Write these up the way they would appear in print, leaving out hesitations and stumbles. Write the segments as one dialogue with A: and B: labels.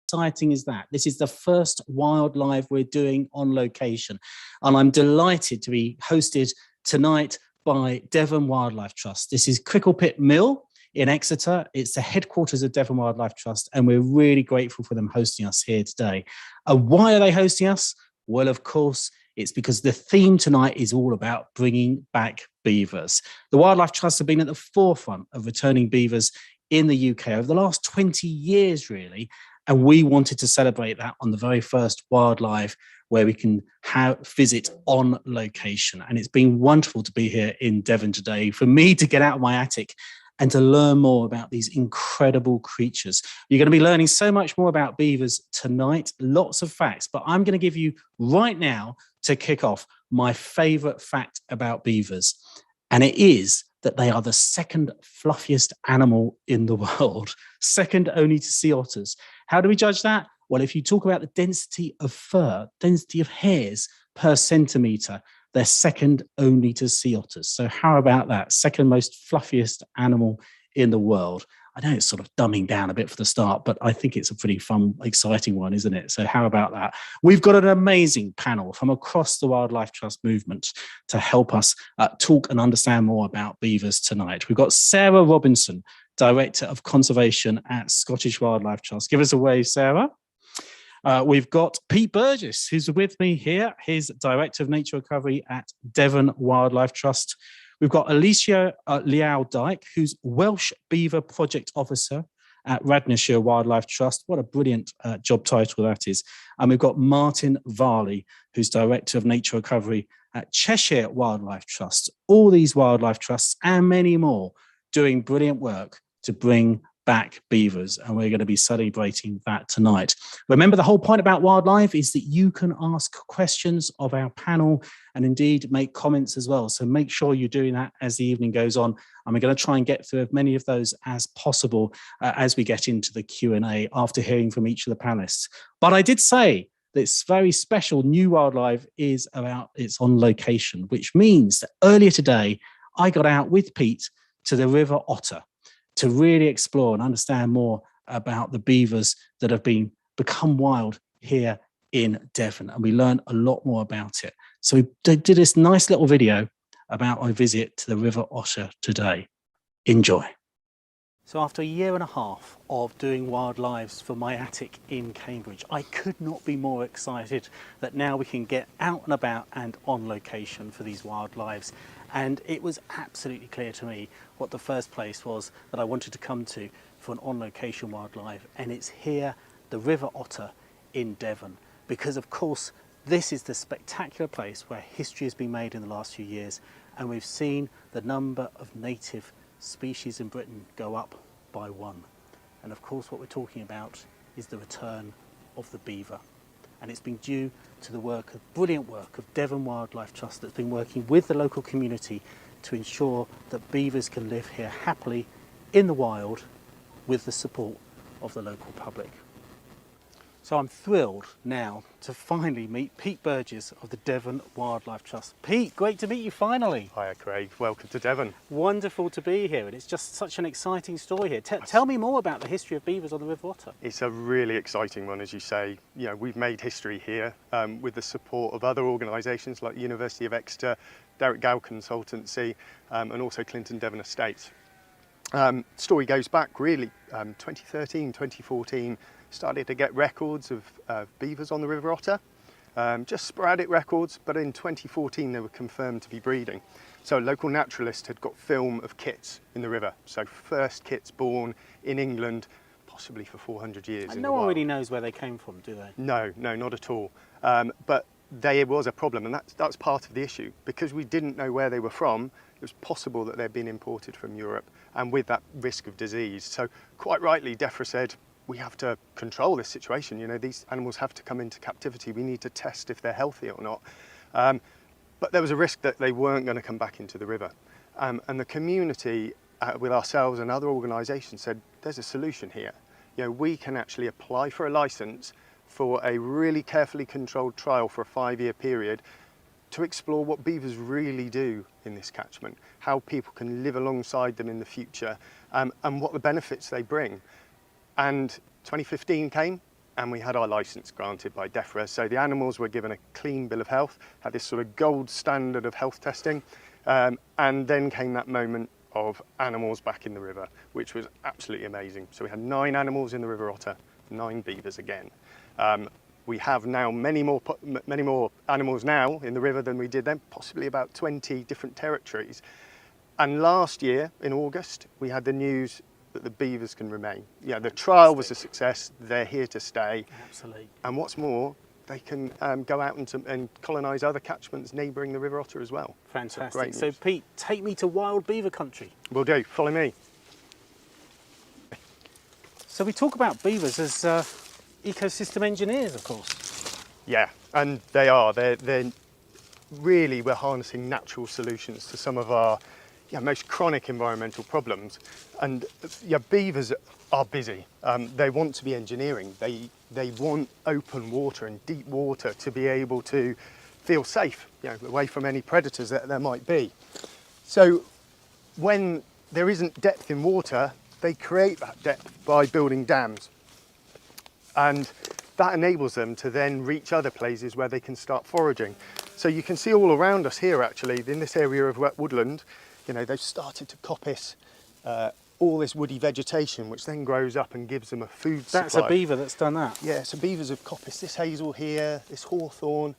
A: exciting is that? This is the first wildlife we're doing on location. And I'm delighted to be hosted tonight by Devon Wildlife Trust. This is Cricklepit Mill in Exeter. It's the headquarters of Devon Wildlife Trust, and we're really grateful for them hosting us here today. Why are they hosting us? Well, of course, it's because the theme tonight is all about bringing back beavers. The Wildlife Trust have been at the forefront of returning beavers in the UK over the last 20 years, really. And we wanted to celebrate that on the very first wildlife where we can visit on location. And it's been wonderful to be here in Devon today, for me to get out of my attic and to learn more about these incredible creatures. You're going to be learning so much more about beavers tonight, lots of facts, but I'm going to give you right now, to kick off, my favourite fact about beavers. And it is that they are the second fluffiest animal in the world, second only to sea otters. How do we judge that? Well, if you talk about the density of fur, density of hairs per centimetre, they're second only to sea otters. So how about that? Second most fluffiest animal in the world. I know it's sort of dumbing down a bit for the start, but I think it's a pretty fun, exciting one, isn't it? So how about that? We've got an amazing panel from across the Wildlife Trust movement to help us talk and understand more about beavers tonight. We've got Sarah Robinson, Director of Conservation at Scottish Wildlife Trust. Give us a wave, Sarah. We've got Pete Burgess, who's with me here. He's Director of Nature Recovery at Devon Wildlife Trust. We've got Alicia Leow-Dyke, who's Welsh Beaver Project Officer at Radnorshire Wildlife Trust. What a brilliant job title that is. And we've got Martin Varley, who's Director of Nature Recovery at Cheshire Wildlife Trust. All these wildlife trusts and many more doing brilliant work to bring back beavers, and we're going to be celebrating that tonight. Remember, the whole point about wildlife is that you can ask questions of our panel and indeed make comments as well. So make sure you're doing that as the evening goes on. And we're going to try and get through as many of those as possible as we get into the Q&A after hearing from each of the panelists. But I did say this very special new wildlife is about, it's on location, which means that earlier today, I got out with Pete to the River Otter to really explore and understand more about the beavers that have become wild here in Devon. And we learned a lot more about it. So we did this nice little video about my visit to the River Otter today. Enjoy. So after a year and a half of doing wildlives for my attic in Cambridge, I could not be more excited that now we can get out and about and on location for these wildlives. And it was absolutely clear to me what the first place was that I wanted to come to for an on-location wildlife. And it's here, the River Otter in Devon. Because of course, this is the spectacular place where history has been made in the last few years. And we've seen the number of native species in Britain go up by one. And of course, what we're talking about is the return of the beaver. And it's been due to the brilliant work of Devon Wildlife Trust that's been working with the local community to ensure that beavers can live here happily in the wild with the support of the local public. So I'm thrilled now to finally meet Pete Burgess of the Devon Wildlife Trust. Pete, great to meet you finally.
B: Hiya Craig, welcome to Devon.
A: Wonderful to be here, and it's just such an exciting story here. Tell me more about the history of beavers on the River Otter.
B: It's a really exciting one, as you say. You know, we've made history here with the support of other organisations like the University of Exeter, Derek Gow Consultancy, and also Clinton Devon Estates. Story goes back really 2013, 2014. Started to get records of beavers on the River Otter, just sporadic records, but in 2014 they were confirmed to be breeding. So a local naturalist had got film of kits in the river, so first kits born in England, possibly for 400 years.
A: And no one really knows where they came from, do they?
B: No, not at all. But there was a problem, and that's part of the issue. Because we didn't know where they were from, it was possible that they'd been imported from Europe, and with that risk of disease. So quite rightly, DEFRA said, we have to control this situation. You know, these animals have to come into captivity. We need to test if they're healthy or not. But there was a risk that they weren't going to come back into the river. And the community, with ourselves and other organisations, said, there's a solution here. You know, we can actually apply for a licence for a really carefully controlled trial for a 5-year period to explore what beavers really do in this catchment, how people can live alongside them in the future, and what the benefits they bring. And 2015 came, and we had our licence granted by DEFRA. So the animals were given a clean bill of health, had this sort of gold standard of health testing, and then came that moment of animals back in the river, which was absolutely amazing. So we had 9 animals in the River Otter, 9 beavers again. We have now many more animals now in the river than we did then, possibly about 20 different territories. And last year, in August, we had the news that the beavers can remain. Yeah, the trial was a success. They're here to stay.
A: Absolutely.
B: And what's more, they can go out and colonise other catchments neighbouring the River Otter as well.
A: Fantastic. So Pete, take me to wild beaver country.
B: Will do. Follow me.
A: So we talk about beavers as ecosystem engineers, of course.
B: Yeah, and they are. They're really, we're harnessing natural solutions to some of our most chronic environmental problems. And beavers are busy. They want to be engineering. They want open water and deep water to be able to feel safe, away from any predators that there might be. So when there isn't depth in water, they create that depth by building dams. And that enables them to then reach other places where they can start foraging. So you can see all around us here, actually, in this area of wet woodland, they've started to coppice all this woody vegetation, which then grows up and gives them a food supply.
A: That's a beaver that's done that?
B: Yeah, so beavers have coppiced this hazel here, this hawthorn.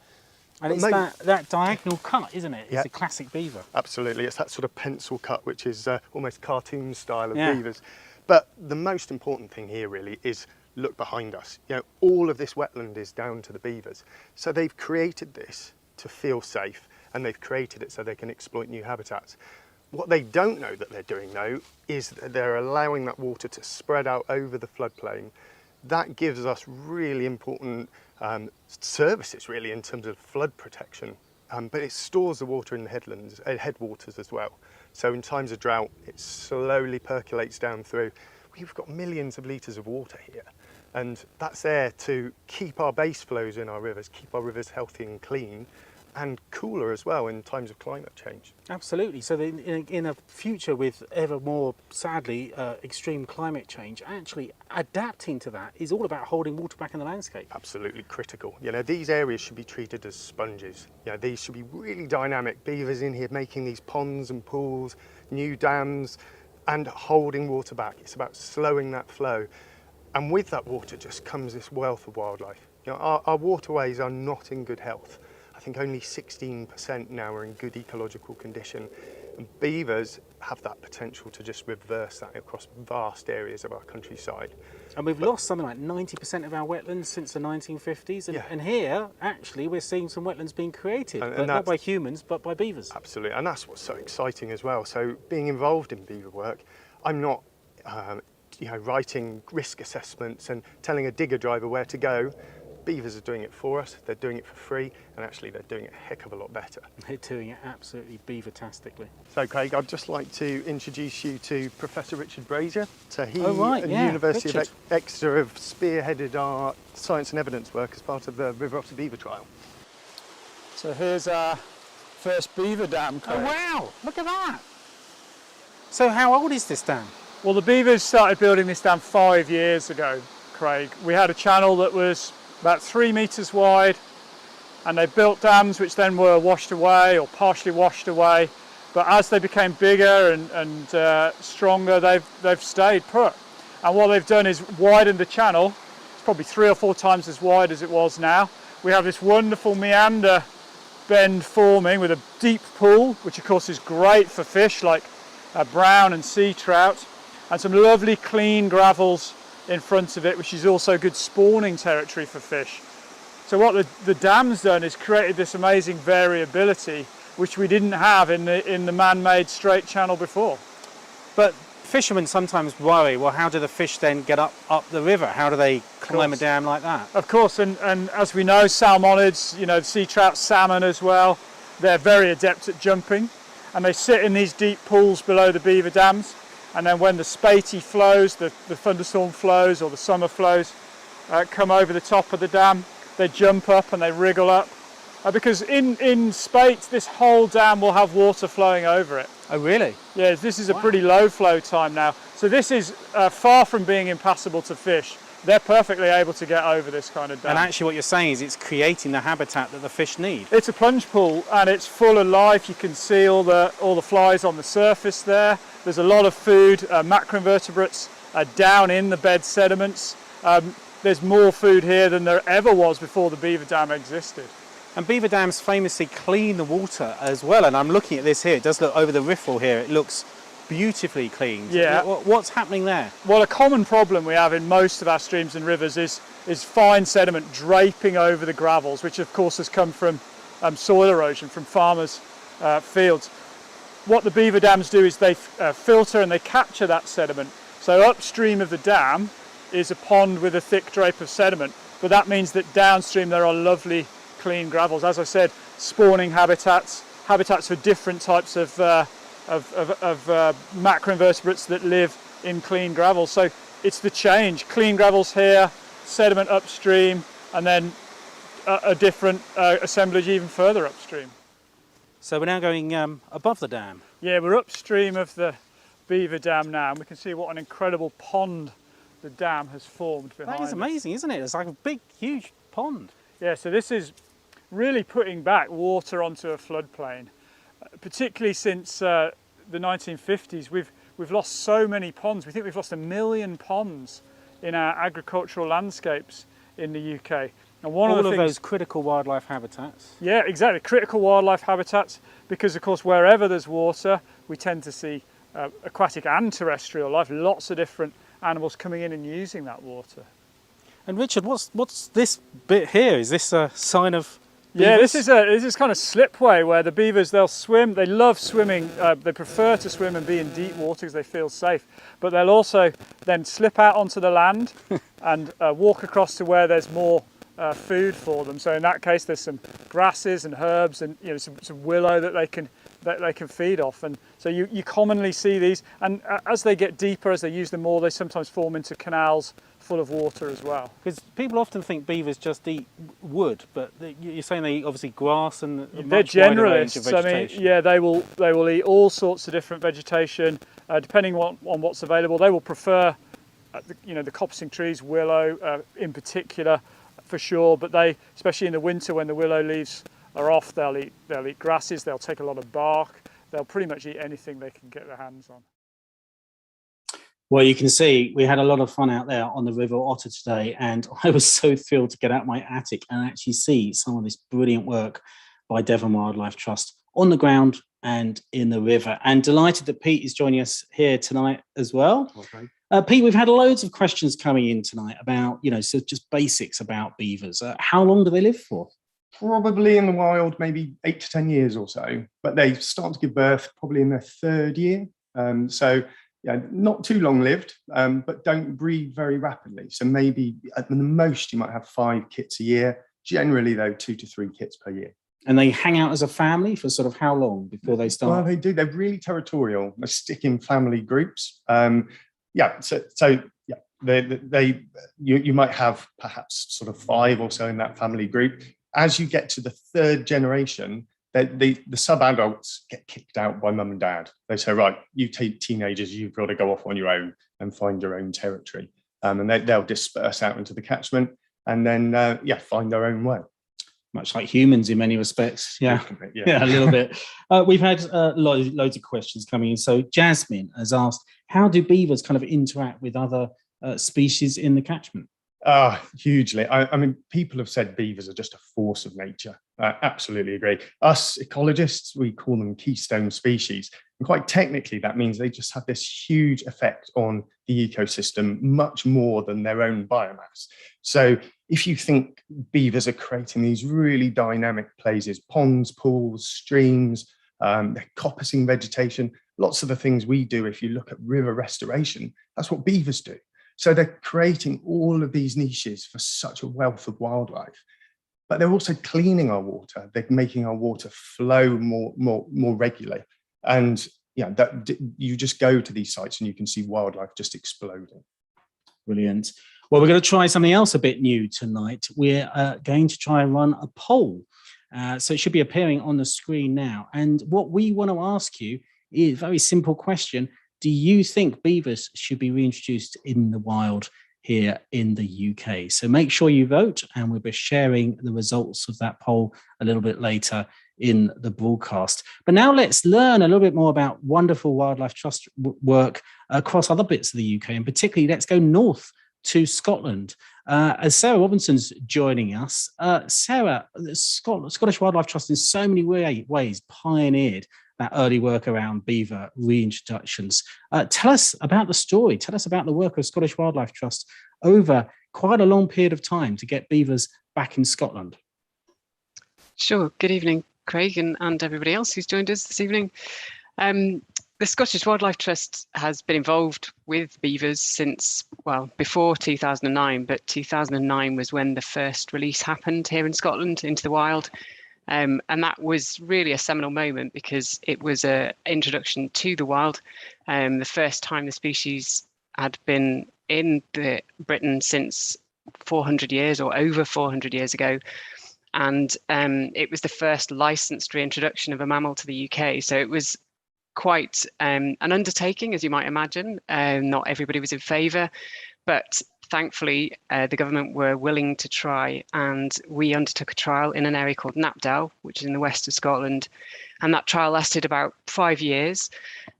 A: And it's that diagonal cut, isn't it?
B: Yeah.
A: It's a classic beaver.
B: Absolutely, it's that sort of pencil cut, which is almost cartoon style of beavers. But the most important thing here really is look behind us. All of this wetland is down to the beavers. So they've created this to feel safe, and they've created it so they can exploit new habitats. What they don't know that they're doing, though, is that they're allowing that water to spread out over the floodplain. That gives us really important services, really, in terms of flood protection. But it stores the water in the headlands, headwaters as well. So in times of drought, it slowly percolates down through. We've got millions of litres of water here, and that's there to keep our base flows in our rivers, keep our rivers healthy and clean, and cooler as well in times of climate change.
A: Absolutely. So in a future with ever more, sadly, extreme climate change, actually adapting to that is all about holding water back in the landscape.
B: Absolutely critical. These areas should be treated as sponges. These should be really dynamic. Beavers in here making these ponds and pools, new dams, and holding water back. It's about slowing that flow. And with that water just comes this wealth of wildlife. Our waterways are not in good health. I think only 16% now are in good ecological condition. And beavers have that potential to just reverse that across vast areas of our countryside.
A: And we've lost something like 90% of our wetlands since the 1950s. And here, actually, we're seeing some wetlands being created, but not by humans, but by beavers.
B: Absolutely, and that's what's so exciting as well. So being involved in beaver work, I'm not writing risk assessments and telling a digger driver where to go. Beavers are doing it for us, they're doing it for free, and actually they're doing it a heck of a lot better.
A: They're doing it absolutely beaver-tastically.
B: So Craig, I'd just like to introduce you to Professor Richard Brazier. So he
A: and
B: the University of Exeter have spearheaded our science and evidence work as part of the River Otter Beaver trial.
C: So here's our first beaver dam, Craig.
A: Oh wow, look at that! So how old is this dam?
C: Well, the beavers started building this dam 5 years ago, Craig. We had a channel that was about 3 metres wide, and they built dams which then were washed away or partially washed away. But as they became bigger and stronger, they've stayed put. And what they've done is widened the channel. It's probably 3 or 4 times as wide as it was now. We have this wonderful meander bend forming with a deep pool, which of course is great for fish like brown and sea trout, and some lovely clean gravels in front of it, which is also good spawning territory for fish. So what the dam's done is created this amazing variability which we didn't have in the man-made straight channel before.
A: But fishermen sometimes worry, well, how do the fish then get up the river? How do they climb a dam like that?
C: Of course, and as we know, salmonids, sea trout, salmon as well, they're very adept at jumping, and they sit in these deep pools below the beaver dams. And then when the spatey flows, the thunderstorm flows or the summer flows come over the top of the dam, they jump up and they wriggle up. Because in spate, this whole dam will have water flowing over it.
A: Oh really?
C: Yes, this is a pretty low flow time now. So this is far from being impassable to fish. they're perfectly able to get over this kind of dam.
A: And actually what you're saying is it's creating the habitat that the fish need.
C: It's a plunge pool and it's full of life. You can see all the flies on the surface there. There's a lot of food, macroinvertebrates down in the bed sediments. There's more food here than there ever was before the beaver dam existed.
A: And beaver dams famously clean the water as well. And I'm looking at this here. It does look over the riffle here. It looks beautifully cleaned.
C: Yeah.
A: What's happening there?
C: Well, a common problem we have in most of our streams and rivers is fine sediment draping over the gravels, which of course has come from soil erosion from farmers' fields. What the beaver dams do is they filter and they capture that sediment. So upstream of the dam is a pond with a thick drape of sediment, but that means that downstream there are lovely clean gravels. As I said, spawning habitats for different types of macroinvertebrates that live in clean gravels. So it's the change, clean gravels here, sediment upstream, and then a different assemblage even further upstream.
A: So we're now going above the dam.
C: Yeah, we're upstream of the beaver dam now, and we can see what an incredible pond the dam has formed behind.
A: That is amazing, isn't it? It's like a big, huge pond.
C: Yeah, so this is really putting back water onto a floodplain. Particularly since the 1950s, we've lost so many ponds. We think we've lost 1 million ponds in our agricultural landscapes in the UK. And one
A: all
C: of
A: those critical wildlife habitats.
C: Yeah, exactly, critical wildlife habitats, because of course wherever there's water, we tend to see aquatic and terrestrial life, lots of different animals coming in and using that water. And
A: Richard, what's this bit here? Is this a sign of beavers?
C: Yeah, this is kind of slipway where the beavers, they'll swim. They love swimming. They prefer to swim and be in deep water because they feel safe. But they'll also then slip out onto the land and walk across to where there's more food for them. So in that case, there's some grasses and herbs and some willow that they can feed off. And so you commonly see these. And as they get deeper, as they use them more, they sometimes form into canals full of water as well.
A: Because people often think beavers just eat wood, but you're saying they eat obviously grass and
C: they're generalists. I mean, yeah, they will eat all sorts of different vegetation depending on what's available. They will prefer, the coppicing trees, willow in particular, for sure. But they, especially in the winter when the willow leaves are off, they'll eat grasses. They'll take a lot of bark. They'll pretty much eat anything they can get their hands on.
A: Well, you can see we had a lot of fun out there on the River Otter today, and I was so thrilled to get out my attic and actually see some of this brilliant work by Devon Wildlife Trust on the ground and in the river. And delighted that Pete is joining us here tonight as well.
B: Okay.
A: Pete, we've had loads of questions coming in tonight about, so just basics about beavers. How long do they live for?
B: Probably in the wild, maybe 8 to 10 years or so, but they start to give birth probably in their 3rd year. Yeah, not too long lived, but don't breed very rapidly. So maybe at the most you might have 5 kits a year. Generally, though, 2 to 3 kits per year.
A: And they hang out as a family for sort of how long before they start?
B: Well, they do. They're really territorial. They stick in family groups. You might have perhaps sort of 5 or so in that family group. As you get to the 3rd generation, the sub-adults get kicked out by mum and dad. They say, right, you teenagers, you've got to go off on your own and find your own territory. And they'll disperse out into the catchment and then, find their own way.
A: Much like humans in many respects. Yeah, a little bit. We've had loads of questions coming in. So Jasmine has asked, how do beavers kind of interact with other species in the catchment?
B: Hugely. I mean, people have said beavers are just a force of nature. Absolutely agree. Us ecologists, we call them keystone species. And quite technically, that means they just have this huge effect on the ecosystem, much more than their own biomass. So if you think beavers are creating these really dynamic places, ponds, pools, streams, they're coppicing vegetation, lots of the things we do, if you look at river restoration, that's what beavers do. So they're creating all of these niches for such a wealth of wildlife, but they're also cleaning our water. They're making our water flow more regularly. And you just go to these sites and you can see wildlife just exploding.
A: Brilliant. Well, we're going to try something else a bit new tonight. We're going to try and run a poll. So it should be appearing on the screen now. And what we want to ask you is a very simple question. Do you think beavers should be reintroduced in the wild here in the UK. So make sure you vote, and we'll be sharing the results of that poll a little bit later in the broadcast. But now let's learn a little bit more about wonderful Wildlife Trust work across other bits of the UK, and particularly let's go north to Scotland. As Sarah Robinson's joining us. Sarah, the Scottish Wildlife Trust in so many ways pioneered that early work around beaver reintroductions. Tell us about the story. Tell us about the work of Scottish Wildlife Trust over quite a long period of time to get beavers back in Scotland.
D: Sure. Good evening, Craig, and everybody else who's joined us this evening. The Scottish Wildlife Trust has been involved with beavers since, well, before 2009, but 2009 was when the first release happened here in Scotland into the wild. And that was really a seminal moment because it was an introduction to the wild. The first time the species had been in Britain since 400 years or over 400 years ago. And it was the first licensed reintroduction of a mammal to the UK. So it was quite an undertaking, as you might imagine. Not everybody was in favour, but thankfully the government were willing to try, and we undertook a trial in an area called Knapdale, which is in the west of Scotland. And that trial lasted about 5 years.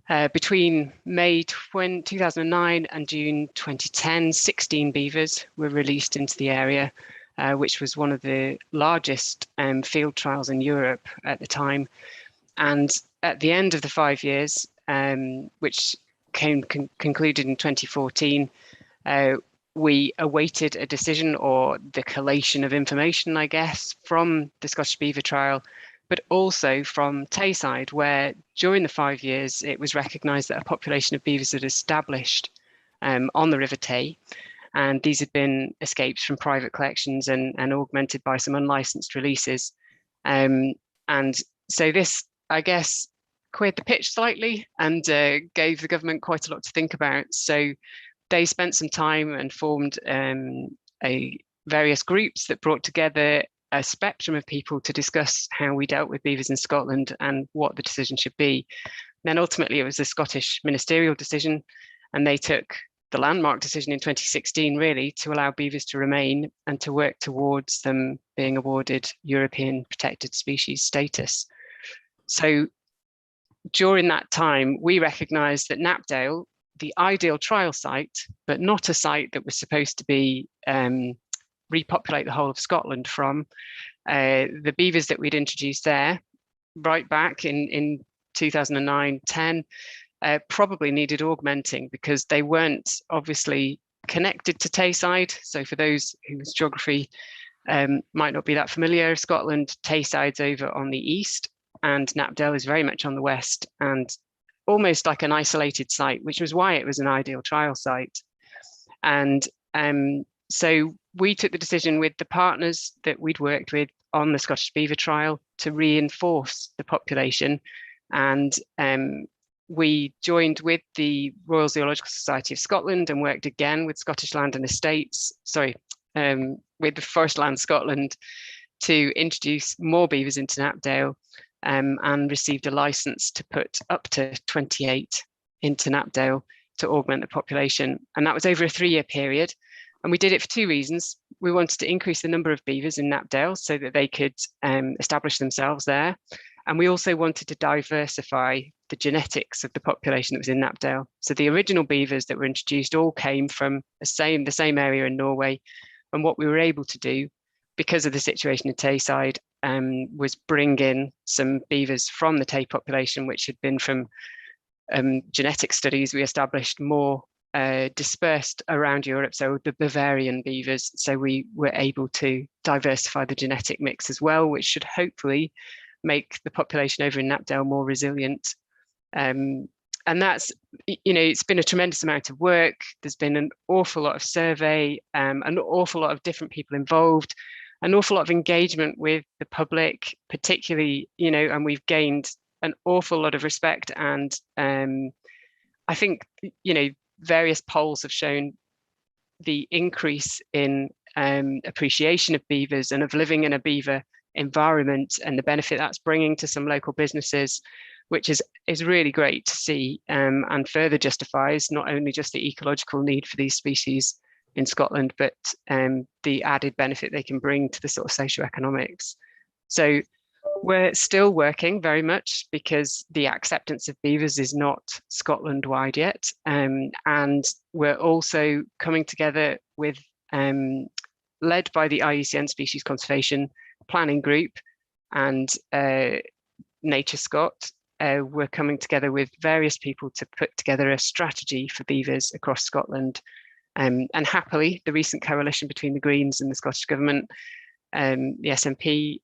D: Between May 2009 and June 2010, 16 beavers were released into the area, which was one of the largest field trials in Europe at the time. And at the end of the 5 years, which concluded in 2014, we awaited a decision or the collation of information, I guess, from the Scottish Beaver trial, but also from Tayside, where during the 5 years, it was recognised that a population of beavers had established on the River Tay. And these had been escapes from private collections and augmented by some unlicensed releases. And so this, I guess, queered the pitch slightly and gave the government quite a lot to think about. So they spent some time and formed various groups that brought together a spectrum of people to discuss how we dealt with beavers in Scotland and what the decision should be. Then ultimately it was the Scottish ministerial decision, and they took the landmark decision in 2016 really to allow beavers to remain and to work towards them being awarded European protected species status. So during that time, we recognised that Knapdale, the ideal trial site, but not a site that was supposed to be repopulate the whole of Scotland from, the beavers that we'd introduced there right back in 2009-10 probably needed augmenting because they weren't obviously connected to Tayside. So for those whose geography might not be that familiar, Scotland, Tayside's over on the east and Knapdale is very much on the west and almost like an isolated site, which was why it was an ideal trial site. And so we took the decision with the partners that we'd worked with on the Scottish Beaver trial to reinforce the population. And we joined with the Royal Zoological Society of Scotland and worked again with Scottish Land and Estates, with the Forest Land Scotland to introduce more beavers into Knapdale, and received a license to put up to 28 into Knapdale to augment the population. And that was over a 3-year period. And we did it for 2 reasons. We wanted to increase the number of beavers in Knapdale so that they could establish themselves there. And we also wanted to diversify the genetics of the population that was in Knapdale. So the original beavers that were introduced all came from the same area in Norway. And what we were able to do, because of the situation in Tayside, was bring in some beavers from the Tay population, which had been from genetic studies we established more dispersed around Europe, so the Bavarian beavers. So we were able to diversify the genetic mix as well, which should hopefully make the population over in Knapdale more resilient. And that's, it's been a tremendous amount of work. There's been an awful lot of survey, an awful lot of different people involved, an awful lot of engagement with the public, particularly, and we've gained an awful lot of respect. And I think, various polls have shown the increase in appreciation of beavers and of living in a beaver environment and the benefit that's bringing to some local businesses, which is really great to see, and further justifies not only just the ecological need for these species in Scotland, but the added benefit they can bring to the sort of socioeconomics. So we're still working very much because the acceptance of beavers is not Scotland-wide yet. And we're also coming together with, led by the IUCN Species Conservation Planning Group and Nature Scot, we're coming together with various people to put together a strategy for beavers across Scotland. And happily, the recent coalition between the Greens and the Scottish Government, the SNP,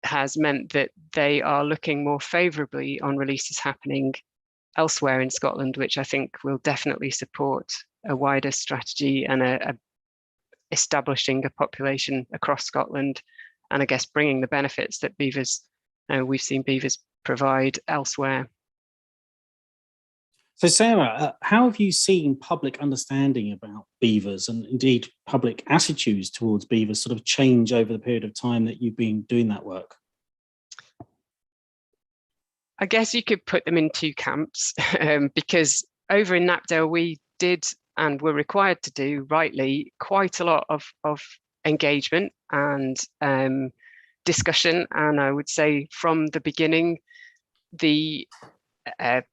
D: has meant that they are looking more favourably on releases happening elsewhere in Scotland, which I think will definitely support a wider strategy and establishing a population across Scotland, and I guess bringing the benefits that beavers, we've seen beavers provide elsewhere.
A: So Sarah, how have you seen public understanding about beavers and indeed public attitudes towards beavers sort of change over the period of time that you've been doing that work?
D: I guess you could put them in two camps, because over in Knapdale we did and were required to do, rightly, quite a lot of engagement and discussion. And I would say from the beginning, the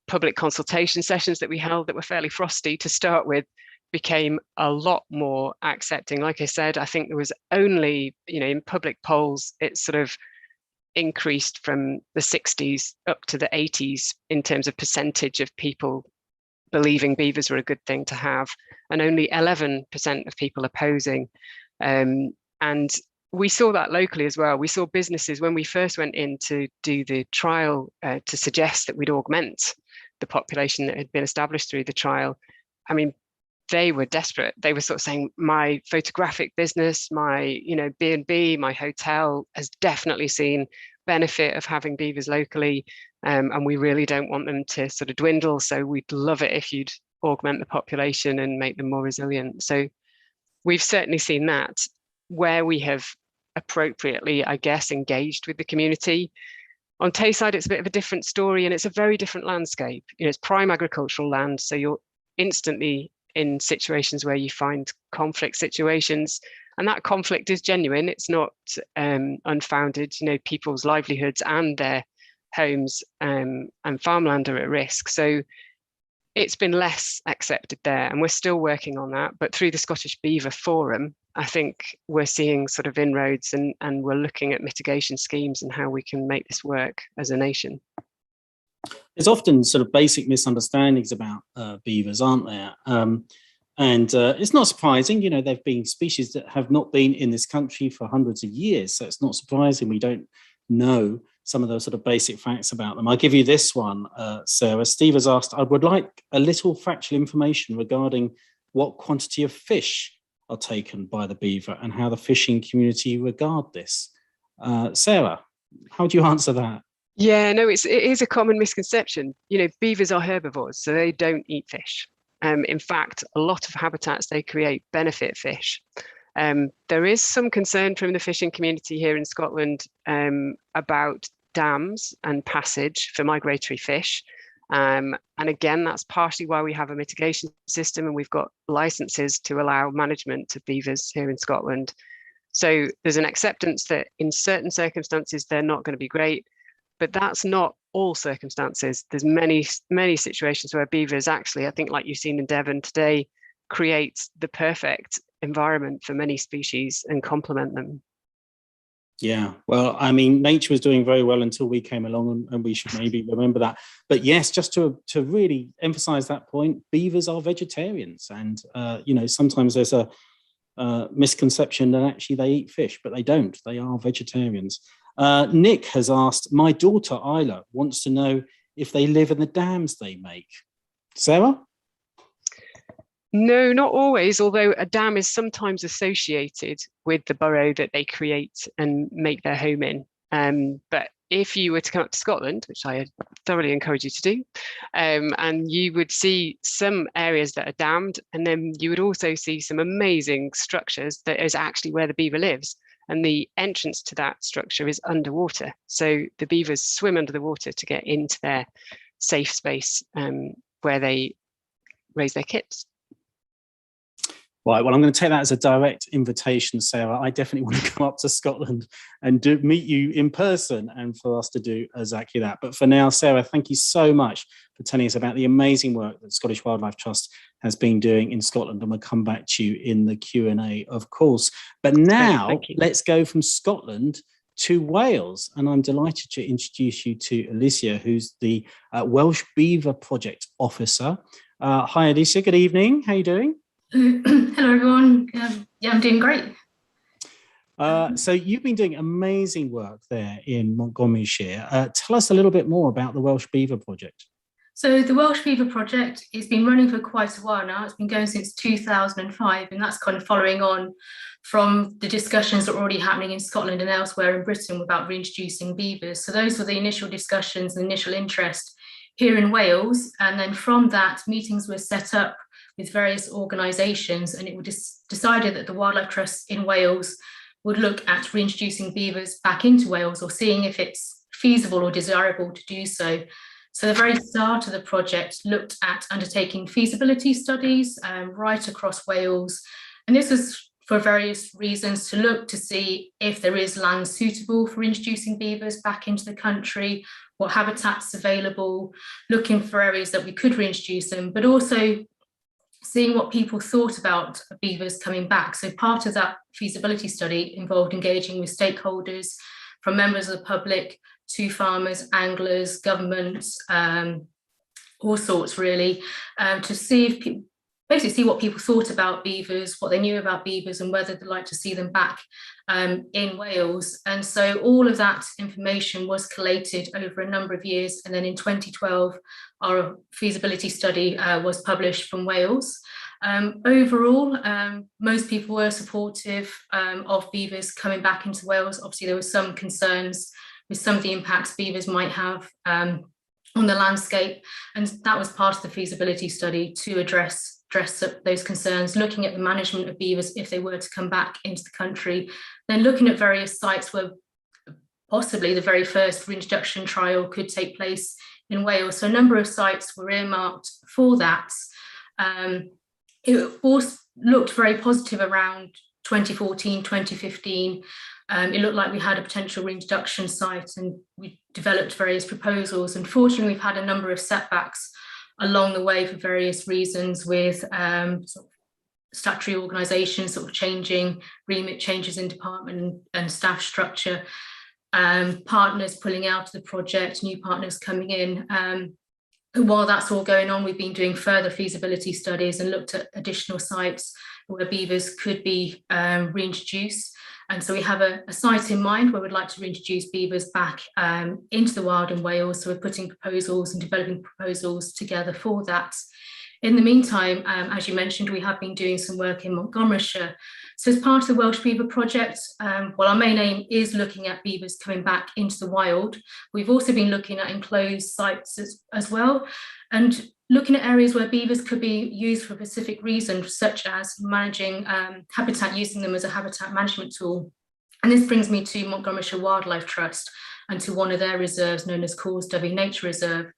D: public consultation sessions that we held that were fairly frosty to start with became a lot more accepting. Like I said, I think there was only, in public polls, it sort of increased from the 60s up to the 80s in terms of percentage of people believing beavers were a good thing to have, and only 11% of people opposing. And we saw that locally as well. We saw businesses, when we first went in to do the trial, to suggest that we'd augment the population that had been established through the trial. I mean, they were desperate. They were sort of saying, my photographic business, my B&B, my hotel has definitely seen benefit of having beavers locally, and we really don't want them to sort of dwindle. So we'd love it if you'd augment the population and make them more resilient. So we've certainly seen that. Where we have appropriately, I guess, engaged with the community. On Tayside, it's a bit of a different story, and it's a very different landscape. It's prime agricultural land, so you're instantly in situations where you find conflict situations, and that conflict is genuine. It's not unfounded. People's livelihoods and their homes and farmland are at risk. So it's been less accepted there, and we're still working on that. But through the Scottish Beaver Forum, I think we're seeing sort of inroads, and we're looking at mitigation schemes and how we can make this work as a nation.
A: There's often sort of basic misunderstandings about beavers, aren't there? And it's not surprising, they've been species that have not been in this country for hundreds of years. So it's not surprising we don't know some of those sort of basic facts about them. I'll give you this one, Sarah. Steve has asked, I would like a little factual information regarding what quantity of fish are taken by the beaver and how the fishing community regard this. Sarah, how do you answer that?
D: Yeah, no, it is a common misconception. Beavers are herbivores, so they don't eat fish. In fact, a lot of habitats they create benefit fish. There is some concern from the fishing community here in Scotland about dams and passage for migratory fish. And again, that's partially why we have a mitigation system, and we've got licenses to allow management of beavers here in Scotland. So there's an acceptance that in certain circumstances, they're not going to be great, but that's not all circumstances. There's many, many situations where beavers actually, I think like you've seen in Devon today, create the perfect environment for many species and complement them.
A: Yeah, well, I mean, nature was doing very well until we came along, and we should maybe remember that. But yes, just to really emphasize that point, beavers are vegetarians, and sometimes there's a misconception that actually they eat fish, but they don't. They are vegetarians. Nick has asked, my daughter Isla wants to know if they live in the dams they make. Sarah?
D: No, not always, although a dam is sometimes associated with the burrow that they create and make their home in. But if you were to come up to Scotland, which I thoroughly encourage you to do, and you would see some areas that are dammed, and then you would also see some amazing structures that is actually where the beaver lives. And the entrance to that structure is underwater. So the beavers swim under the water to get into their safe space where they raise their kits.
A: Right, well, I'm going to take that as a direct invitation, Sarah. I definitely want to come up to Scotland and meet you in person and for us to do exactly that. But for now, Sarah, thank you so much for telling us about the amazing work that Scottish Wildlife Trust has been doing in Scotland, and we'll come back to you in the Q&A, of course. But now, let's go from Scotland to Wales, and I'm delighted to introduce you to Alicia, who's the Welsh Beaver Project Officer. Hi, Alicia, good evening. How are you doing?
E: Hello, everyone. Yeah, I'm doing great.
A: So you've been doing amazing work there in Montgomeryshire. Tell us a little bit more about the Welsh Beaver Project.
E: So the Welsh Beaver Project has been running for quite a while now. It's been going since 2005, and that's kind of following on from the discussions that were already happening in Scotland and elsewhere in Britain about reintroducing beavers. So those were the initial discussions and initial interest here in Wales. And then from that, meetings were set up with various organisations, and it was decided that the Wildlife Trust in Wales would look at reintroducing beavers back into Wales, or seeing if it's feasible or desirable to do so. So the very start of the project looked at undertaking feasibility studies right across Wales. And this was for various reasons, to look to see if there is land suitable for introducing beavers back into the country, what habitats available, looking for areas that we could reintroduce them, but also seeing what people thought about beavers coming back. So part of that feasibility study involved engaging with stakeholders, from members of the public to farmers, anglers, governments, all sorts really, to see if people, basically see what people thought about beavers, what they knew about beavers, and whether they'd like to see them back in Wales. And so all of that information was collated over a number of years. And then in 2012, our feasibility study was published from Wales. Overall, most people were supportive of beavers coming back into Wales. Obviously, there were some concerns with some of the impacts beavers might have on the landscape. And that was part of the feasibility study, to address those concerns, looking at the management of beavers if they were to come back into the country, then looking at various sites where possibly the very first reintroduction trial could take place in Wales. So a number of sites were earmarked for that. It also looked very positive around 2014, 2015. It looked like we had a potential reintroduction site, and we developed various proposals. Unfortunately, we've had a number of setbacks along the way for various reasons, with sort of statutory organisations sort of changing, remit changes in department and staff structure, partners pulling out of the project, new partners coming in. And while that's all going on, we've been doing further feasibility studies and looked at additional sites where beavers could be reintroduced. And so we have a site in mind where we'd like to reintroduce beavers back into the wild in Wales. So we're putting proposals and developing proposals together for that. In the meantime, as you mentioned, we have been doing some work in Montgomeryshire. So as part of the Welsh Beaver Project, well, our main aim is looking at beavers coming back into the wild. We've also been looking at enclosed sites as well, and looking at areas where beavers could be used for a specific reason, such as managing habitat, using them as a habitat management tool. And this brings me to Montgomeryshire Wildlife Trust and to one of their reserves known as Cawsdyfi Nature Reserve.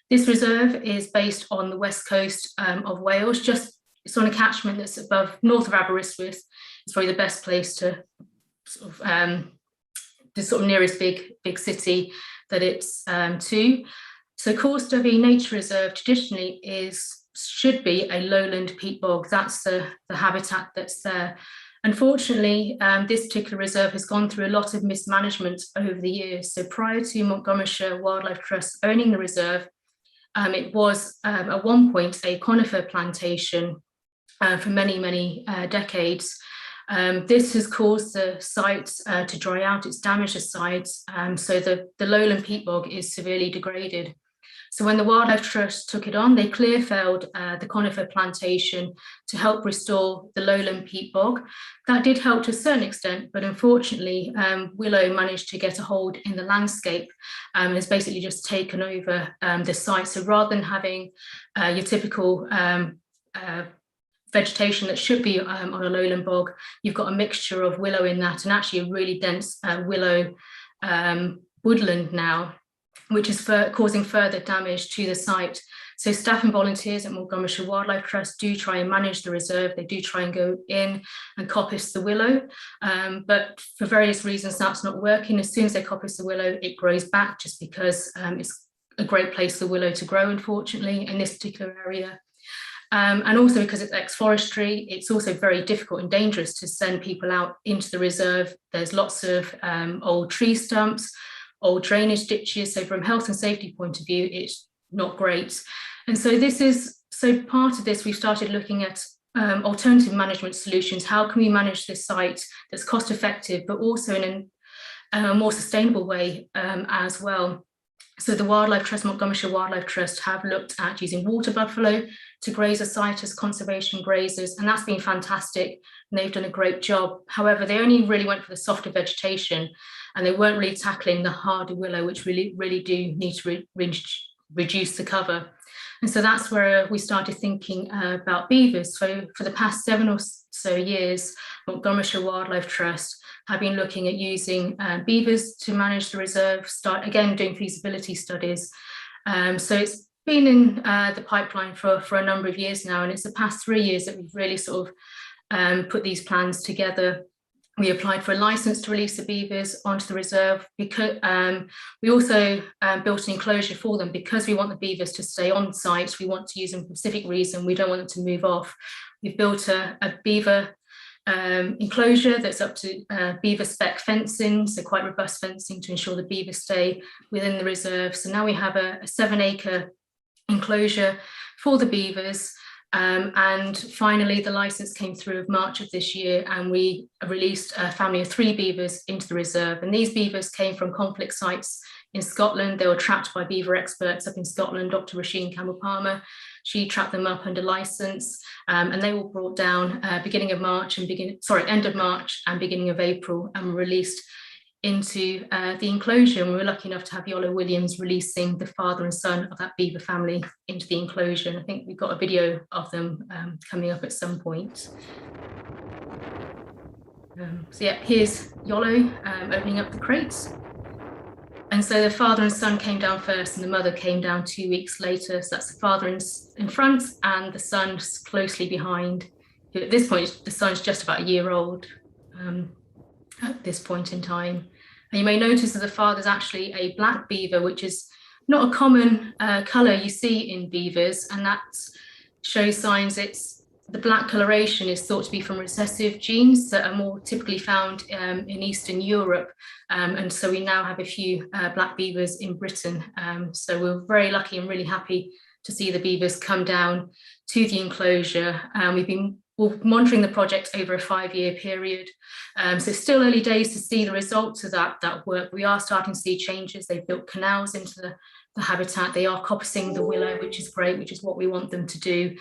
E: This reserve is based on the west coast of Wales. It's on a catchment that's north of Aberystwyth. It's probably the best place to sort of the sort of nearest big city that it's to. So Cawsdyfi Nature Reserve traditionally should be a lowland peat bog. That's the habitat that's there. Unfortunately, this particular reserve has gone through a lot of mismanagement over the years. So prior to Montgomeryshire Wildlife Trust owning the reserve, it was at one point a conifer plantation for many decades. This has caused the site to dry out. It's damaged the site, so the lowland peat bog is severely degraded. So when the Wildlife Trust took it on, they clear-felled the conifer plantation to help restore the lowland peat bog. That did help to a certain extent, but unfortunately, willow managed to get a hold in the landscape and has basically just taken over the site. So rather than having your typical vegetation that should be on a lowland bog, you've got a mixture of willow in that, and actually a really dense willow woodland now. which is causing further damage to the site. So staff and volunteers at Montgomeryshire Wildlife Trust do try and manage the reserve. They do try and go in and coppice the willow, but for various reasons that's not working. As soon as they coppice the willow, it grows back, just because it's a great place for willow to grow, unfortunately, in this particular area. And also because it's ex-forestry, it's also very difficult and dangerous to send people out into the reserve. There's lots of old tree stumps, old drainage ditches. So from a health and safety point of view, it's not great. And so part of this, we've started looking at alternative management solutions. How can we manage this site that's cost effective, but also in a more sustainable way as well? So the Wildlife Trust, Montgomeryshire Wildlife Trust, have looked at using water buffalo to graze a site as conservation grazers, and that's been fantastic, and they've done a great job. However, they only really went for the softer vegetation, and they weren't really tackling the harder willow, which really do need to reduce the cover. And so that's where we started thinking about beavers. So for the past 7 or so years, Montgomeryshire Wildlife Trust have been looking at using beavers to manage the reserve, start again doing feasibility studies. So it's been in the pipeline for a number of years now, and it's the past 3 years that we've really sort of put these plans together. We applied for a license to release the beavers onto the reserve, because we also built an enclosure for them, because we want the beavers to stay on site. We want to use them for a specific reason. We don't want them to move off. We've built a beaver enclosure that's up to beaver spec fencing, so quite robust fencing to ensure the beavers stay within the reserve. So now we have a 7-acre enclosure for the beavers. And finally, the license came through of March of this year, and we released a family of 3 beavers into the reserve. And these beavers came from conflict sites in Scotland. They were trapped by beaver experts up in Scotland, Dr. Roisin Campbell-Palmer. She trapped them up under license, and they were brought down end of March and beginning of April, and were released into the enclosure. And we were lucky enough to have Yola Williams releasing the father and son of that beaver family into the enclosure. And I think we've got a video of them coming up at some point. So yeah, here's Yolo opening up the crates. And so the father and son came down first, and the mother came down 2 weeks later. So that's the father in front and the son closely behind. At this point, the son's just about a year old at this point in time. And you may notice that the father's actually a black beaver, which is not a common colour you see in beavers, and that shows signs the black coloration is thought to be from recessive genes that are more typically found in Eastern Europe. And so we now have a few black beavers in Britain. So we're very lucky and really happy to see the beavers come down to the enclosure. We're monitoring the project over a 5-year period. So it's still early days to see the results of that work. We are starting to see changes. They've built canals into the habitat. They are coppicing the willow, which is great, which is what we want them to do.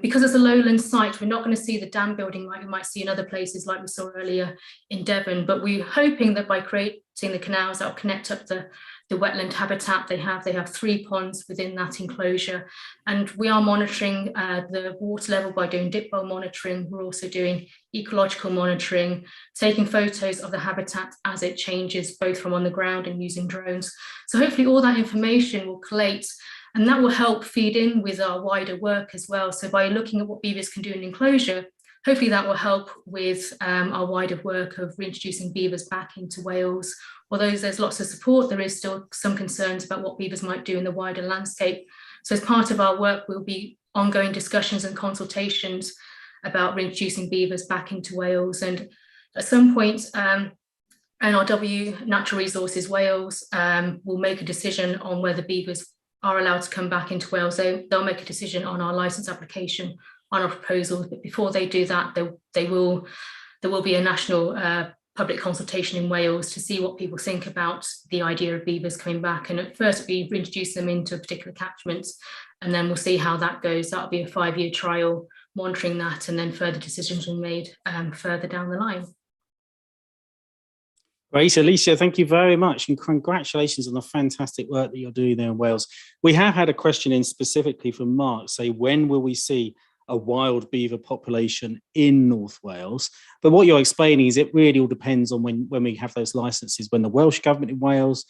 E: Because it's a lowland site, we're not going to see the dam building like we might see in other places like we saw earlier in Devon, but we're hoping that by creating the canals that will connect up the wetland habitat they have 3 ponds within that enclosure. And we are monitoring the water level by doing dip well monitoring. We're also doing ecological monitoring, taking photos of the habitat as it changes, both from on the ground and using drones. So hopefully all that information will collate, and that will help feed in with our wider work as well. So by looking at what beavers can do in enclosure, hopefully that will help with our wider work of reintroducing beavers back into Wales. Although there's lots of support, there is still some concerns about what beavers might do in the wider landscape. So as part of our work, will be ongoing discussions and consultations about reintroducing beavers back into Wales. And at some point, NRW, Natural Resources Wales, will make a decision on whether beavers are allowed to come back into Wales. They'll make a decision on our licence application, on our proposals, but before they do that, there will be a national public consultation in Wales to see what people think about the idea of beavers coming back. And at first we reintroduce them into a particular catchment, and then we'll see how that goes. That'll be a 5-year trial monitoring that, and then further decisions will be made further down the line.
A: Great, Alicia, thank you very much, and congratulations on the fantastic work that you're doing there in Wales. We have had a question in specifically from Mark, say, when will we see a wild beaver population in North Wales? But what you're explaining is it really all depends on when we have those licenses, when the Welsh government in Wales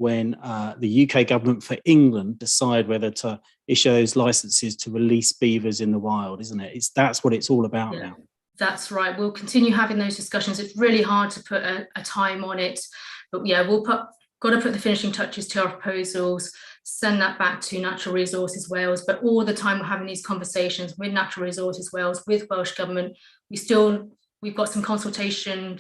A: when the UK government for England decide whether to issue those licenses to release beavers in the wild, isn't it? That's what it's all about now.
E: That's right. We'll continue having those discussions. It's really hard to put a time on it, but yeah, got to put the finishing touches to our proposals, send that back to Natural Resources Wales. But all the time we're having these conversations with Natural Resources Wales, with Welsh Government, we've got some consultation,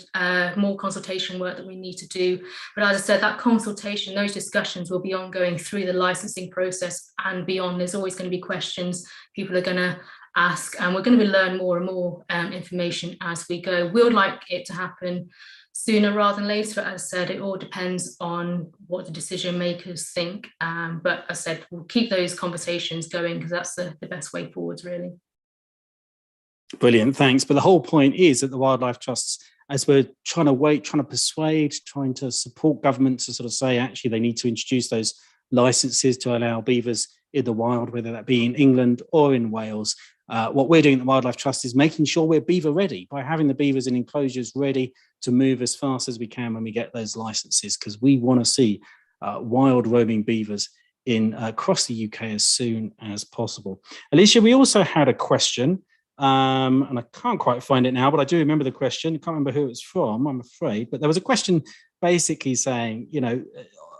E: more consultation work that we need to do. But as I said, that consultation, those discussions will be ongoing through the licensing process and beyond. There's always going to be questions people are going to ask, and we're going to learn more and more information as we go. We would like it to happen sooner rather than later. As I said, it all depends on what the decision makers think. But as I said, we'll keep those conversations going because that's the best way forwards, really.
A: Brilliant, thanks. But the whole point is that the wildlife trusts, as we're trying to persuade, trying to support government to sort of say, actually, they need to introduce those licenses to allow beavers in the wild, whether that be in England or in Wales. What we're doing at the Wildlife Trust is making sure we're beaver ready by having the beavers in enclosures ready to move as fast as we can when we get those licenses, because we want to see wild roaming beavers across the UK as soon as possible. Alicia, we also had a question, and I can't quite find it now, but I do remember the question. I can't remember who it's from, I'm afraid, but there was a question basically saying,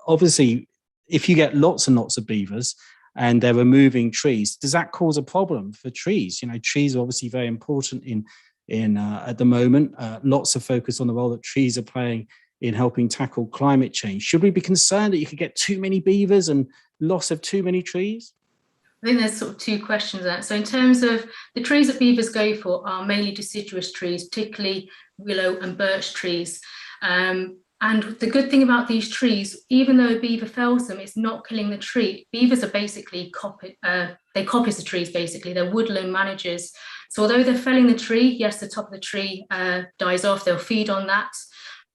A: obviously, if you get lots and lots of beavers and they're removing trees, does that cause a problem for trees? Trees are obviously very important in at the moment. Lots of focus on the role that trees are playing in helping tackle climate change. Should we be concerned that you could get too many beavers and loss of too many trees?
E: I think there's sort of two questions there. So in terms of the trees that beavers go for are mainly deciduous trees, particularly willow and birch trees. And the good thing about these trees, even though a beaver fells them, it's not killing the tree. Beavers are basically they copy the trees, basically. They're woodland managers. So although they're felling the tree, yes, the top of the tree dies off, they'll feed on that.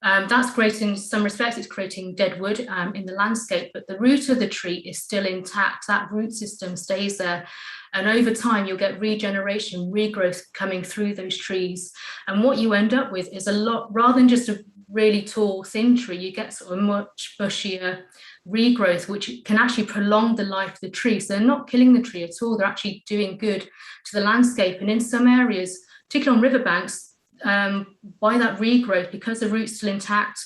E: That's great in some respects, it's creating dead wood in the landscape, but the root of the tree is still intact. That root system stays there. And over time, you'll get regeneration, regrowth coming through those trees. And what you end up with is a lot, rather than just a really tall, thin tree, you get sort of much bushier regrowth, which can actually prolong the life of the tree. So they're not killing the tree at all. They're actually doing good to the landscape. And in some areas, particularly on riverbanks, by that regrowth, because the root's still intact,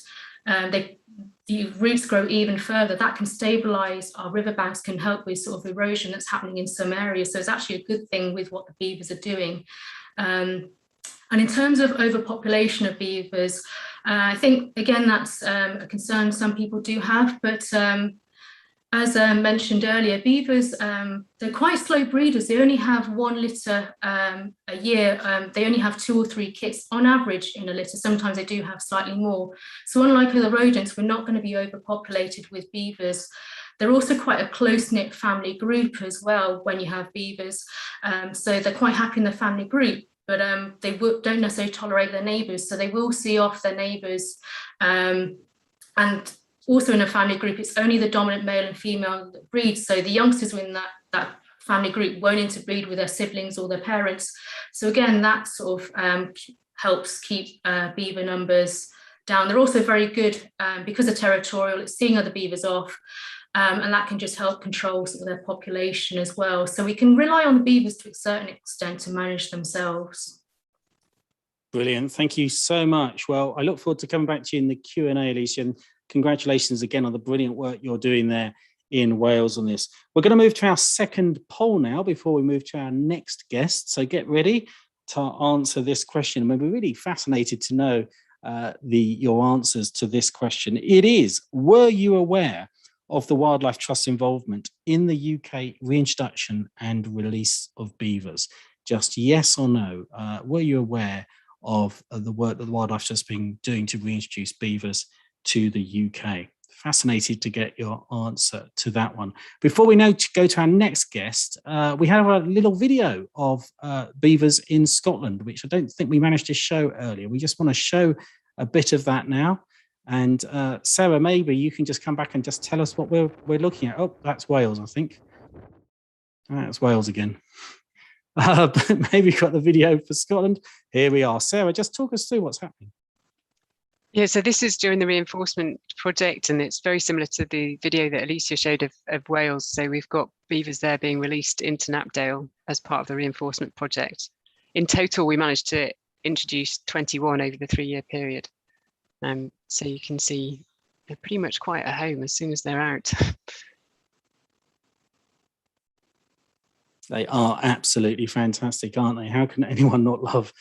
E: the roots grow even further. That can stabilise our riverbanks, can help with sort of erosion that's happening in some areas. So it's actually a good thing with what the beavers are doing. And in terms of overpopulation of beavers, I think, again, that's a concern some people do have, but as mentioned earlier, beavers, they're quite slow breeders. They only have one litter a year. They only have 2 or 3 kits on average in a litter. Sometimes they do have slightly more. So unlike other rodents, we're not going to be overpopulated with beavers. They're also quite a close-knit family group as well when you have beavers. So they're quite happy in the family group, but they don't necessarily tolerate their neighbours. So they will see off their neighbours. And also in a family group, it's only the dominant male and female that breed. So the youngsters within that family group won't interbreed with their siblings or their parents. So again, that sort of helps keep beaver numbers down. They're also very good because they're territorial, it's seeing other beavers off. And that can just help control sort of their population as well. So we can rely on the beavers to a certain extent to manage themselves.
A: Brilliant. Thank you so much. Well, I look forward to coming back to you in the Q&A, Alicia. And congratulations again on the brilliant work you're doing there in Wales on this. We're going to move to our second poll now before we move to our next guest. So get ready to answer this question. We'll be really fascinated to know your answers to this question. It is, were you aware of the Wildlife Trust's involvement in the UK reintroduction and release of beavers? Just yes or no. Were you aware of the work that the Wildlife Trust has been doing to reintroduce beavers to the UK? Fascinated to get your answer to that one. Before we go to our next guest, we have a little video of beavers in Scotland, which I don't think we managed to show earlier. We just want to show a bit of that now. And Sarah, maybe you can just come back and just tell us what we're looking at. Oh, that's Wales, I think. That's Wales again. But maybe we've got the video for Scotland. Here we are. Sarah, just talk us through what's happening.
D: Yeah, so this is during the reinforcement project, and it's very similar to the video that Alicia showed of Wales. So we've got beavers there being released into Knapdale as part of the reinforcement project. In total, we managed to introduce 21 over the 3-year period. So you can see they're pretty much quite at home as soon as they're out.
A: They are absolutely fantastic, aren't they? How can anyone not love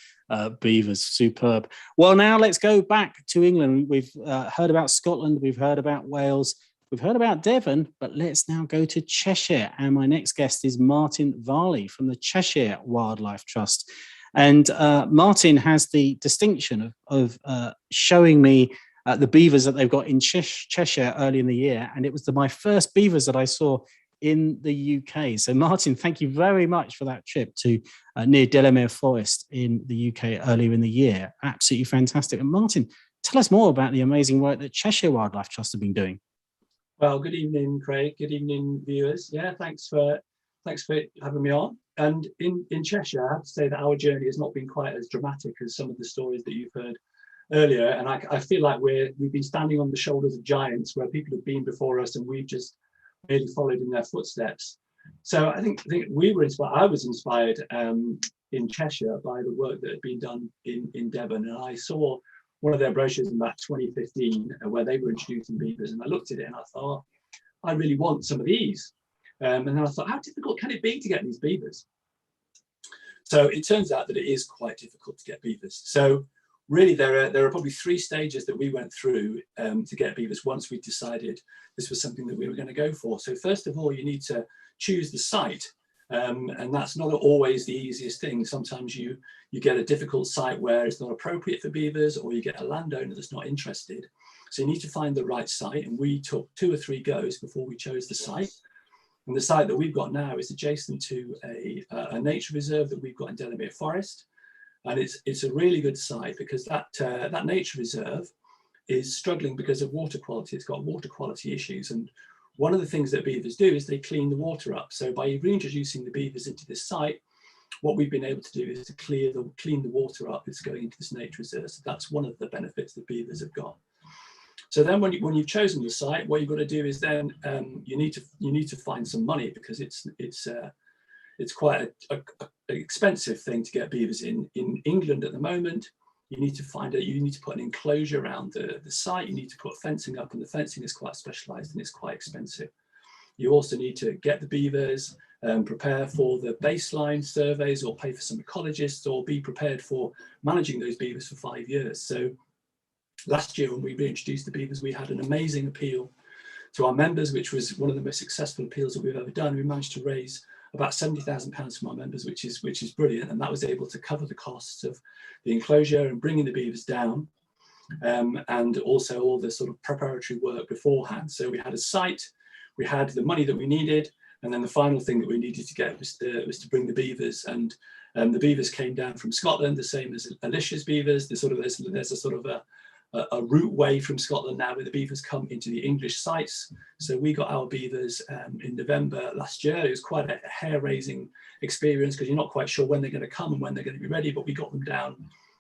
A: beavers? Superb. Well, now let's go back to England. We've heard about Scotland, we've heard about Wales, we've heard about Devon, but let's now go to Cheshire. And my next guest is Martin Varley from the Cheshire Wildlife Trust. And Martin has the distinction of showing me the beavers that they've got in Cheshire early in the year. And it was my first beavers that I saw in the UK. So Martin, thank you very much for that trip to near Delamere Forest in the UK earlier in the year. Absolutely fantastic. And Martin, tell us more about the amazing work that Cheshire Wildlife Trust have been doing.
F: Well, good evening, Craig. Good evening, viewers. Yeah, thanks for having me on. And in Cheshire, I have to say that our journey has not been quite as dramatic as some of the stories that you've heard earlier. And I feel like we've been standing on the shoulders of giants where people have been before us, and we've just really followed in their footsteps. So I think we were inspired. I was inspired in Cheshire by the work that had been done in Devon, and I saw one of their brochures in about 2015 where they were introducing beavers, and I looked at it and I thought, I really want some of these. And then I thought, how difficult can it be to get these beavers? So it turns out that it is quite difficult to get beavers. So really, there are probably 3 stages that we went through to get beavers once we decided this was something that we were going to go for. So first of all, you need to choose the site. And that's not always the easiest thing. Sometimes you get a difficult site where it's not appropriate for beavers, or you get a landowner that's not interested. So you need to find the right site. And we took 2 or 3 goes before we chose the site. And the site that we've got now is adjacent to a nature reserve that we've got in Delamere Forest. And it's a really good site because that nature reserve is struggling because of water quality. It's got water quality issues. And one of the things that beavers do is they clean the water up. So by reintroducing the beavers into this site, what we've been able to do is to clean the water up that's going into this nature reserve. So that's one of the benefits that beavers have got. So then when you've chosen the site, what you've got to do is then you need to find some money, because it's quite an expensive thing to get beavers in England at the moment. You need to put an enclosure around the site. You need to put fencing up, and the fencing is quite specialised and it's quite expensive. You also need to get the beavers, prepare for the baseline surveys, or pay for some ecologists, or be prepared for managing those beavers for 5 years. So last year, when we reintroduced the beavers, we had an amazing appeal to our members, which was one of the most successful appeals that we've ever done. We managed to raise about £70,000 from our members, which is brilliant, and that was able to cover the costs of the enclosure and bringing the beavers down, and also all the sort of preparatory work beforehand. So we had a site, we had the money that we needed, and then the final thing that we needed to get was to bring the beavers. And the beavers came down from Scotland, the same as Alicia's beavers. There's a sort of a route way from Scotland now where the beavers come into the English sites. So we got our beavers in November last year. It was quite a hair-raising experience because you're not quite sure when they're going to come and when they're going to be ready, but we got them down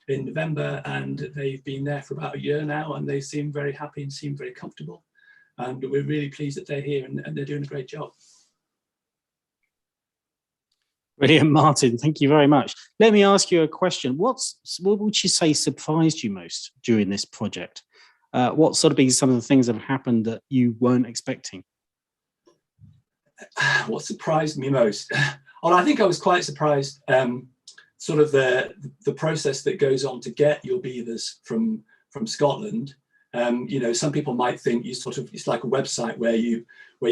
F: in November, and they've been there for about a year now, and they seem very happy and seem very comfortable. And we're really pleased that they're here, and they're doing a great job.
A: Brilliant, Martin. Thank you very much. Let me ask you a question. What would you say surprised you most during this project? What sort of been some of the things that have happened that you weren't expecting?
F: What surprised me most? Well, I think I was quite surprised. Sort of the process that goes on to get your beavers from Scotland. You know, some people might think it's like a website where you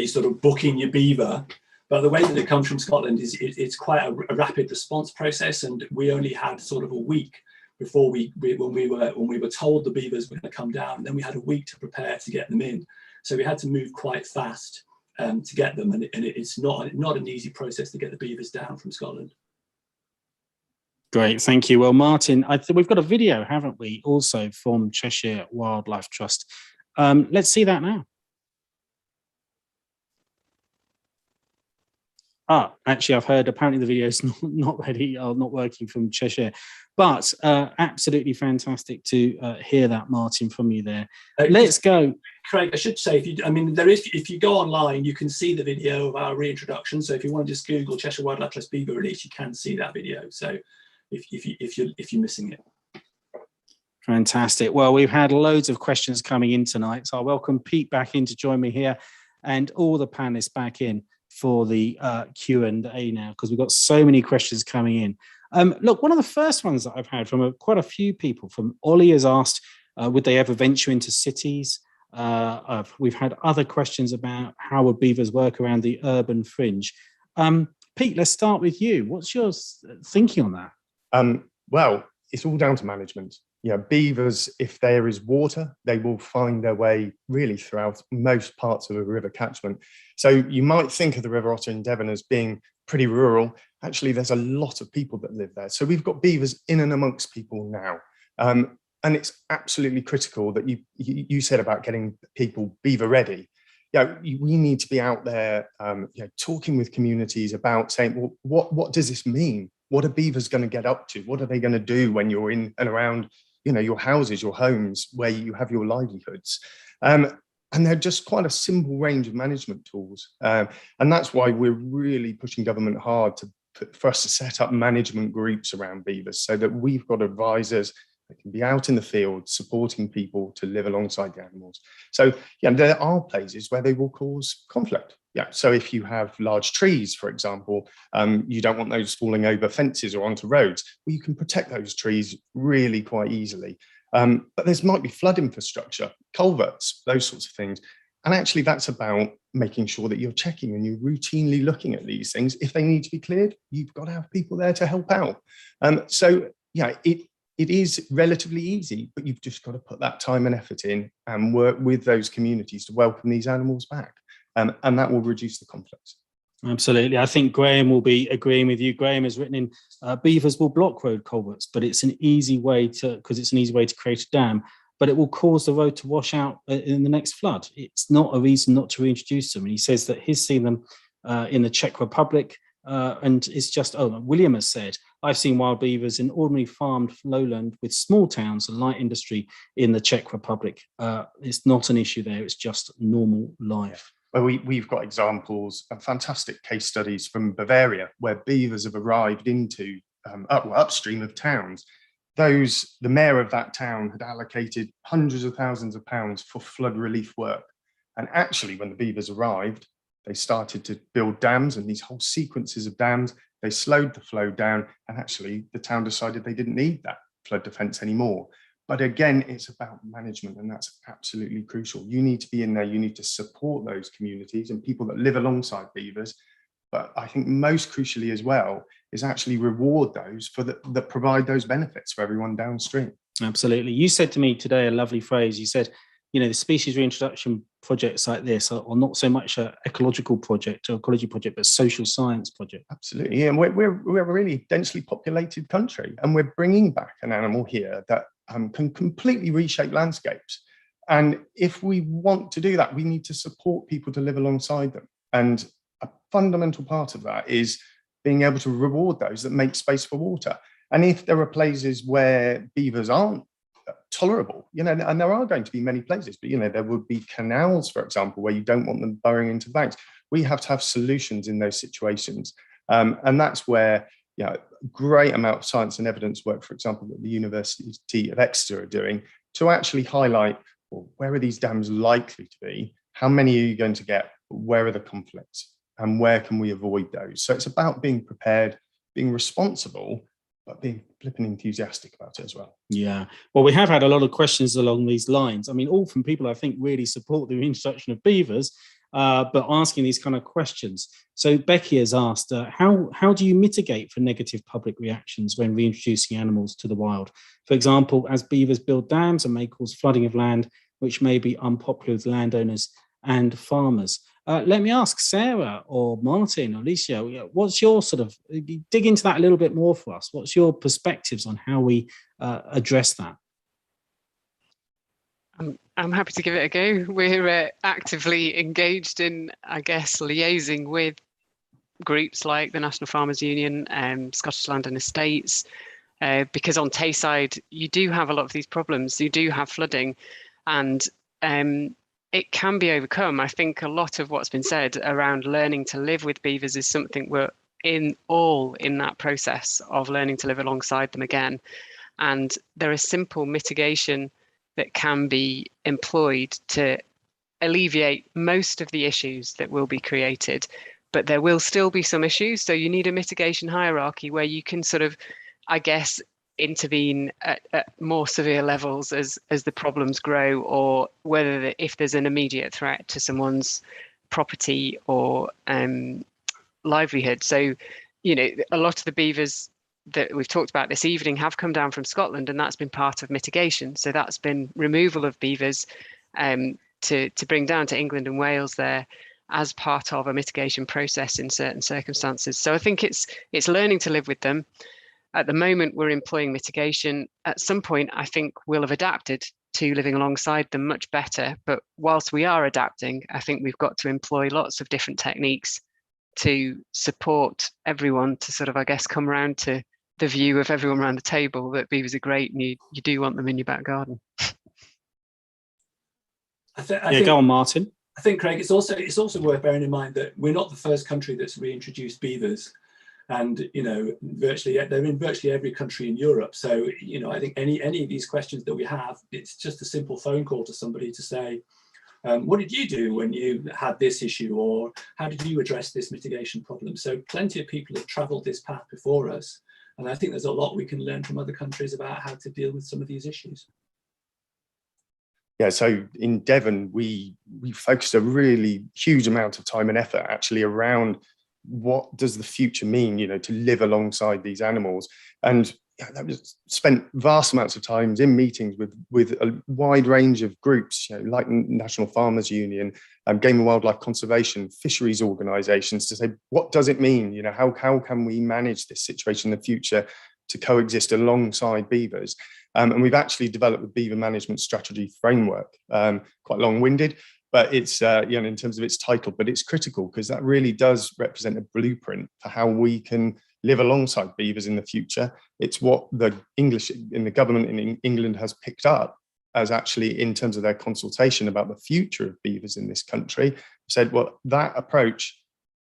F: sort of book in your beaver. But the way that it comes from Scotland is it's quite a rapid response process, and we only had sort of a week before when we were told the beavers were going to come down, and then we had a week to prepare to get them in. So we had to move quite fast to get them, and it's not an easy process to get the beavers down from Scotland.
A: Great, thank you. Well, Martin, we've got a video, haven't we, also from Cheshire Wildlife Trust. Let's see that now. Actually, I've heard apparently the video's not ready or not working from Cheshire. But absolutely fantastic to hear that, Martin, from you there. Let's go.
F: Craig, I should say, if you go online, you can see the video of our reintroduction. So if you want to just Google Cheshire Wildlife Trust Beaver release, you can see that video. So if you're missing it.
A: Fantastic. Well, we've had loads of questions coming in tonight. So I welcome Pete back in to join me here and all the panelists back in for the Q&A now, because we've got so many questions coming in. Look, one of the first ones that I've had from quite a few people, from Ollie has asked, would they ever venture into cities? We've had other questions about how would beavers work around the urban fringe. Pete, let's start with you. What's your thinking on that?
B: Well, it's all down to management. Beavers, if there is water, they will find their way really throughout most parts of a river catchment. So you might think of the River Otter in Devon as being pretty rural. Actually, there's a lot of people that live there. So we've got beavers in and amongst people now. And it's absolutely critical that you said about getting people beaver ready. We need to be out there, talking with communities about saying, well, what does this mean? What are beavers going to get up to? What are they going to do when you're in and around, your houses, your homes, where you have your livelihoods? And they're just quite a simple range of management tools. And that's why we're really pushing government hard for us to set up management groups around beavers, so that we've got advisors that can be out in the field supporting people to live alongside the animals. So there are places where they will cause conflict. So if you have large trees, for example, you don't want those falling over fences or onto roads. Well, you can protect those trees really quite easily. But there might be flood infrastructure, culverts, those sorts of things. And actually, that's about making sure that you're checking and you're routinely looking at these things. If they need to be cleared, you've got to have people there to help out. It is relatively easy, but you've just got to put that time and effort in and work with those communities to welcome these animals back. And that will reduce the conflicts.
A: Absolutely. I think Graham will be agreeing with you. Graham has written in, beavers will block road culverts, but it's an easy way to create a dam, but it will cause the road to wash out in the next flood. It's not a reason not to reintroduce them. And he says that he's seen them in the Czech Republic, and it's just, William has said, I've seen wild beavers in ordinary farmed lowland with small towns and light industry in the Czech Republic. It's not an issue there. It's just normal life.
B: Well, we've got examples of fantastic case studies from Bavaria, where beavers have arrived into upstream of towns. The mayor of that town had allocated hundreds of thousands of pounds for flood relief work. And actually, when the beavers arrived, they started to build dams and these whole sequences of dams. They slowed the flow down, and actually the town decided they didn't need that flood defence anymore. But again, it's about management, and that's absolutely crucial. You need to be in there, you need to support those communities and people that live alongside beavers. But I think most crucially as well is actually reward those that provide those benefits for everyone downstream.
A: Absolutely. You said to me today a lovely phrase. You said, the species reintroduction projects like this are not so much an ecological project or ecology project, but social science project.
B: Absolutely. And we're a really densely populated country, and we're bringing back an animal here that can completely reshape landscapes. And if we want to do that, we need to support people to live alongside them. And a fundamental part of that is being able to reward those that make space for water. And if there are places where beavers aren't tolerable, and there are going to be many places, but there would be canals, for example, where you don't want them burrowing into banks. We have to have solutions in those situations. And that's where great amount of science and evidence work, for example, that the University of Exeter are doing to actually highlight, where are these dams likely to be? How many are you going to get? Where are the conflicts? And where can we avoid those? So it's about being prepared, being responsible, but being flipping enthusiastic about it as well.
A: Yeah. Well, we have had a lot of questions along these lines. I mean, all from people I think really support the reintroduction of beavers, but asking these kind of questions. So Becky has asked, how do you mitigate for negative public reactions when reintroducing animals to the wild? For example, as beavers build dams and may cause flooding of land, which may be unpopular with landowners and farmers. Let me ask Sarah or Martin or Alicia, what's your dig into that a little bit more for us? What's your perspectives on how we address that?
D: I'm happy to give it a go. We're actively engaged in, I guess, liaising with groups like the National Farmers Union, Scottish Land and Estates, because on Tayside you do have a lot of these problems. You do have flooding, and it can be overcome. I think a lot of what's been said around learning to live with beavers is something we're in that process of learning to live alongside them again. And there is simple mitigation that can be employed to alleviate most of the issues that will be created, but there will still be some issues. So you need a mitigation hierarchy where you can sort of, I guess, intervene at more severe levels as the problems grow, or whether if there's an immediate threat to someone's property or livelihood. So, you know, a lot of the beavers that we've talked about this evening have come down from Scotland, and that's been part of mitigation. So that's been removal of beavers to bring down to England and Wales there as part of a mitigation process in certain circumstances. So I think it's learning to live with them. At the moment, we're employing mitigation. At some point, I think we'll have adapted to living alongside them much better. But whilst we are adapting, I think we've got to employ lots of different techniques to support everyone to sort of, I guess, come around to the view of everyone around the table that beavers are great and you do want them in your back garden.
F: I think,
A: go on, Martin.
F: I think, Craig, it's also worth bearing in mind that we're not the first country that's reintroduced beavers, and you know, they're in virtually every country in Europe. So you know, I think any of these questions that we have, it's just a simple phone call to somebody to say, what did you do when you had this issue, or how did you address this mitigation problem? So plenty of people have travelled this path before us, and I think there's a lot we can learn from other countries about how to deal with some of these issues.
B: Yeah, so in Devon, we focused a really huge amount of time and effort actually around what does the future mean, you know, to live alongside these animals. And that was spent vast amounts of time in meetings with a wide range of groups, you know, like National Farmers Union, Game and Wildlife Conservation, fisheries organisations, to say, what does it mean? You know, how can we manage this situation in the future to coexist alongside beavers? And we've actually developed the Beaver Management Strategy Framework, quite long-winded, but it's, you know, in terms of its title, but it's critical because that really does represent a blueprint for how we can live alongside beavers in the future. It's what the English in the government in England has picked up as actually in terms of their consultation about the future of beavers in this country, said, well, that approach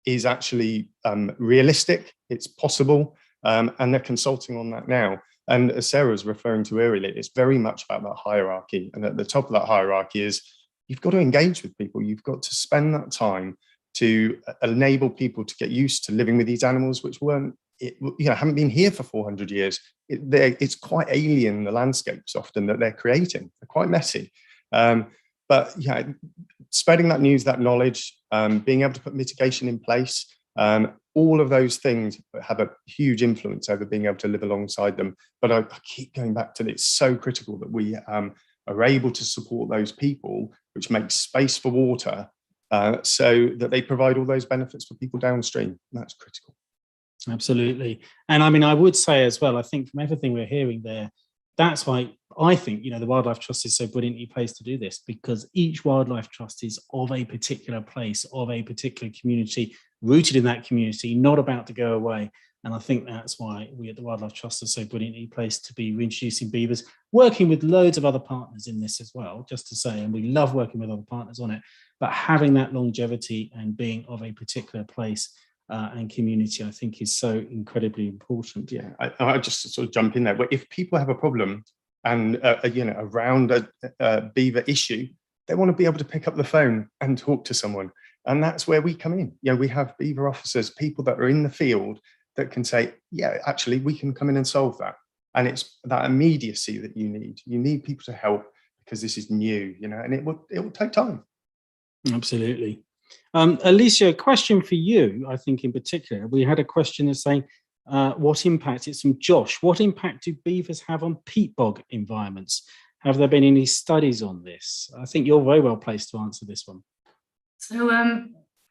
B: is actually realistic, it's possible, and they're consulting on that now. And as Sarah was referring to earlier, it's very much about that hierarchy. And at the top of that hierarchy is you've got to engage with people. You've got to spend that time to enable people to get used to living with these animals, which haven't been here for 400 years. It's quite alien, the landscapes often that they're creating. They're quite messy. But yeah, spreading that news, that knowledge, being able to put mitigation in place, all of those things have a huge influence over being able to live alongside them. But I keep going back to it. It's so critical that we are able to support those people, which makes space for water, so that they provide all those benefits for people downstream. That's critical.
A: Absolutely. And I mean, I would say as well, I think from everything we're hearing there, that's why I think, you know, the Wildlife Trust is so brilliantly placed to do this, because each wildlife trust is of a particular place, of a particular community, rooted in that community, not about to go away. And I think that's why we at the Wildlife Trust are so brilliantly placed to be reintroducing beavers, working with loads of other partners in this as well, just to say, and we love working with other partners on it, but having that longevity and being of a particular place and community, I think, is so incredibly important.
B: Yeah, I just sort of jump in there. But if people have a problem and you know, around a beaver issue, they want to be able to pick up the phone and talk to someone, and that's where we come in. You know, we have beaver officers, people that are in the field that can say, yeah, actually, we can come in and solve that. And it's that immediacy that you need. You need people to help because this is new, you know, and it will take time.
A: Absolutely. Alicia, a question for you, I think in particular. We had a question that's saying, what impact, it's from Josh, what impact do beavers have on peat bog environments? Have there been any studies on this? I think you're very well placed to answer this one.
E: So,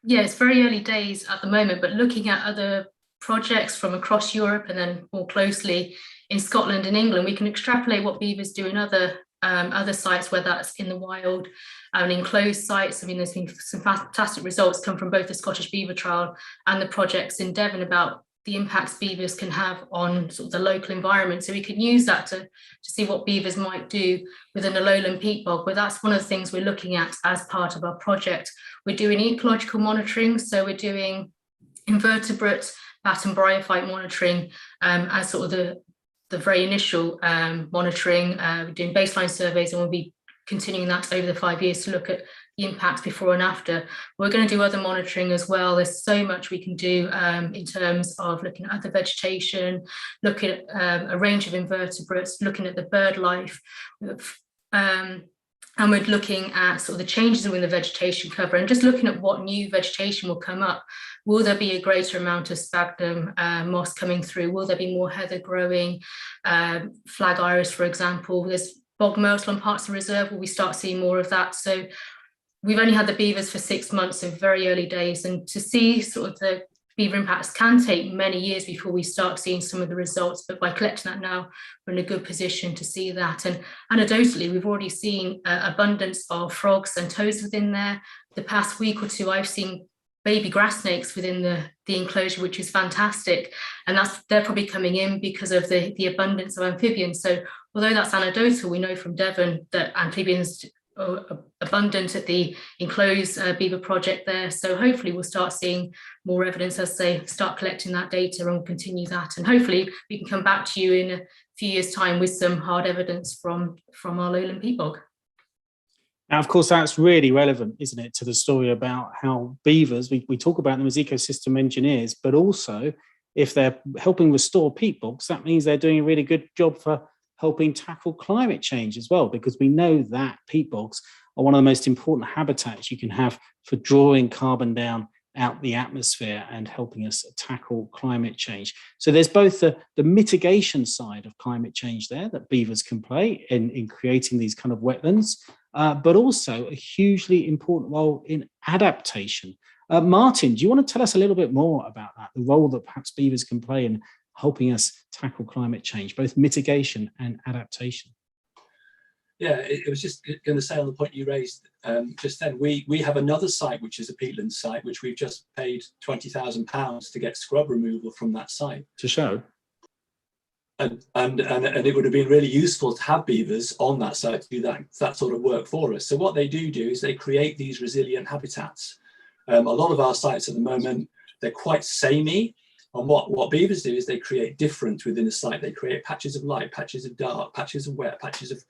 E: yeah, it's very early days at the moment, but looking at other projects from across Europe and then more closely in Scotland and England, we can extrapolate what beavers do in other other sites, whether that's in the wild and enclosed sites. I mean, there's been some fantastic results come from both the Scottish Beaver Trial and the projects in Devon about the impacts beavers can have on sort of the local environment. So we can use that to see what beavers might do within a lowland peat bog. But that's one of the things we're looking at as part of our project. We're doing ecological monitoring. So we're doing invertebrate bat and bryophyte monitoring as sort of the very initial monitoring. We're doing baseline surveys, and we'll be continuing that over the 5 years to look at the impacts before and after. We're going to do other monitoring as well. There's so much we can do in terms of looking at other vegetation, looking at a range of invertebrates, looking at the bird life, and we're looking at sort of the changes within the vegetation cover and just looking at what new vegetation will come up. Will there be a greater amount of sphagnum moss coming through? Will there be more heather growing? Flag iris, for example. There's bog myrtle on parts of the reserve. Will we start seeing more of that? So we've only had the beavers for 6 months, so very early days, and to see sort of the beaver impacts can take many years before we start seeing some of the results. But by collecting that now, we're in a good position to see that. And anecdotally, we've already seen abundance of frogs and toads within there. The past week or two, I've seen baby grass snakes within the enclosure, which is fantastic. And they're probably coming in because of the abundance of amphibians. So although that's anecdotal, we know from Devon that amphibians are abundant at the enclosed beaver project there. So hopefully we'll start seeing more evidence as they start collecting that data, and we'll continue that. And hopefully we can come back to you in a few years' time with some hard evidence from our lowland peat bog.
A: Now, of course, that's really relevant, isn't it, to the story about how beavers, we talk about them as ecosystem engineers, but also if they're helping restore peat bogs, that means they're doing a really good job for helping tackle climate change as well, because we know that peat bogs are one of the most important habitats you can have for drawing carbon down out the atmosphere and helping us tackle climate change. So there's both the mitigation side of climate change there that beavers can play in creating these kind of wetlands, but also a hugely important role in adaptation. Martin, do you want to tell us a little bit more about that, the role that perhaps beavers can play in helping us tackle climate change, both mitigation and adaptation?
F: Yeah, it was just going to say on the point you raised just then, we have another site, which is a peatland site, which we've just paid £20,000 to get scrub removal from that site.
A: To show.
F: And it would have been really useful to have beavers on that site to do that sort of work for us. So what they do is they create these resilient habitats. A lot of our sites at the moment, they're quite samey. And what beavers do is they create different within a site. They create patches of light, patches of dark, patches of wet, patches of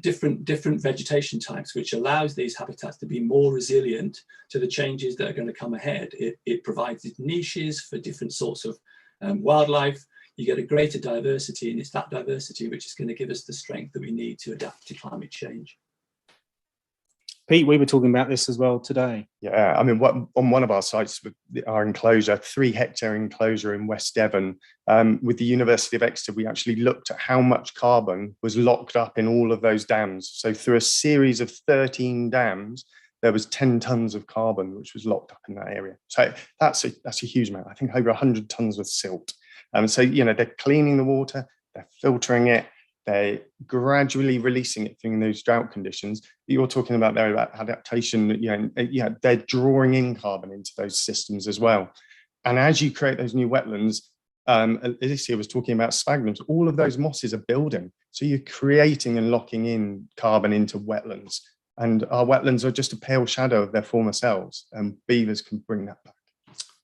F: different vegetation types, which allows these habitats to be more resilient to the changes that are going to come ahead. It provides niches for different sorts of wildlife. You get a greater diversity, and it's that diversity which is going to give us the strength that we need to adapt to climate change.
A: Pete, we were talking about this as well today.
B: Yeah, I mean, on one of our sites, with our enclosure, 3-hectare enclosure in West Devon, with the University of Exeter, we actually looked at how much carbon was locked up in all of those dams. So through a series of 13 dams, there was 10 tons of carbon which was locked up in that area. So that's a huge amount. I think over 100 tons of silt. So they're cleaning the water, they're filtering it, they're gradually releasing it through those drought conditions. You're talking about there about adaptation. They're drawing in carbon into those systems as well. And as you create those new wetlands, Alicia was talking about sphagnums. All of those mosses are building, so you're creating and locking in carbon into wetlands. And our wetlands are just a pale shadow of their former selves, and beavers can bring that back.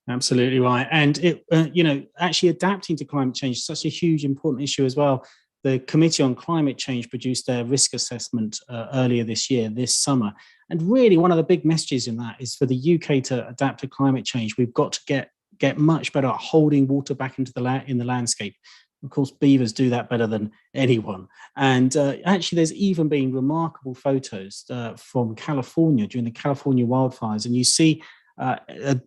A: Absolutely right. And it, actually adapting to climate change is such a huge, important issue as well. The Committee on Climate Change produced their risk assessment earlier this summer. And really one of the big messages in that is for the UK to adapt to climate change, we've got to get much better at holding water back into in the landscape. Of course, beavers do that better than anyone. And actually, there's even been remarkable photos from California during the California wildfires. And you see a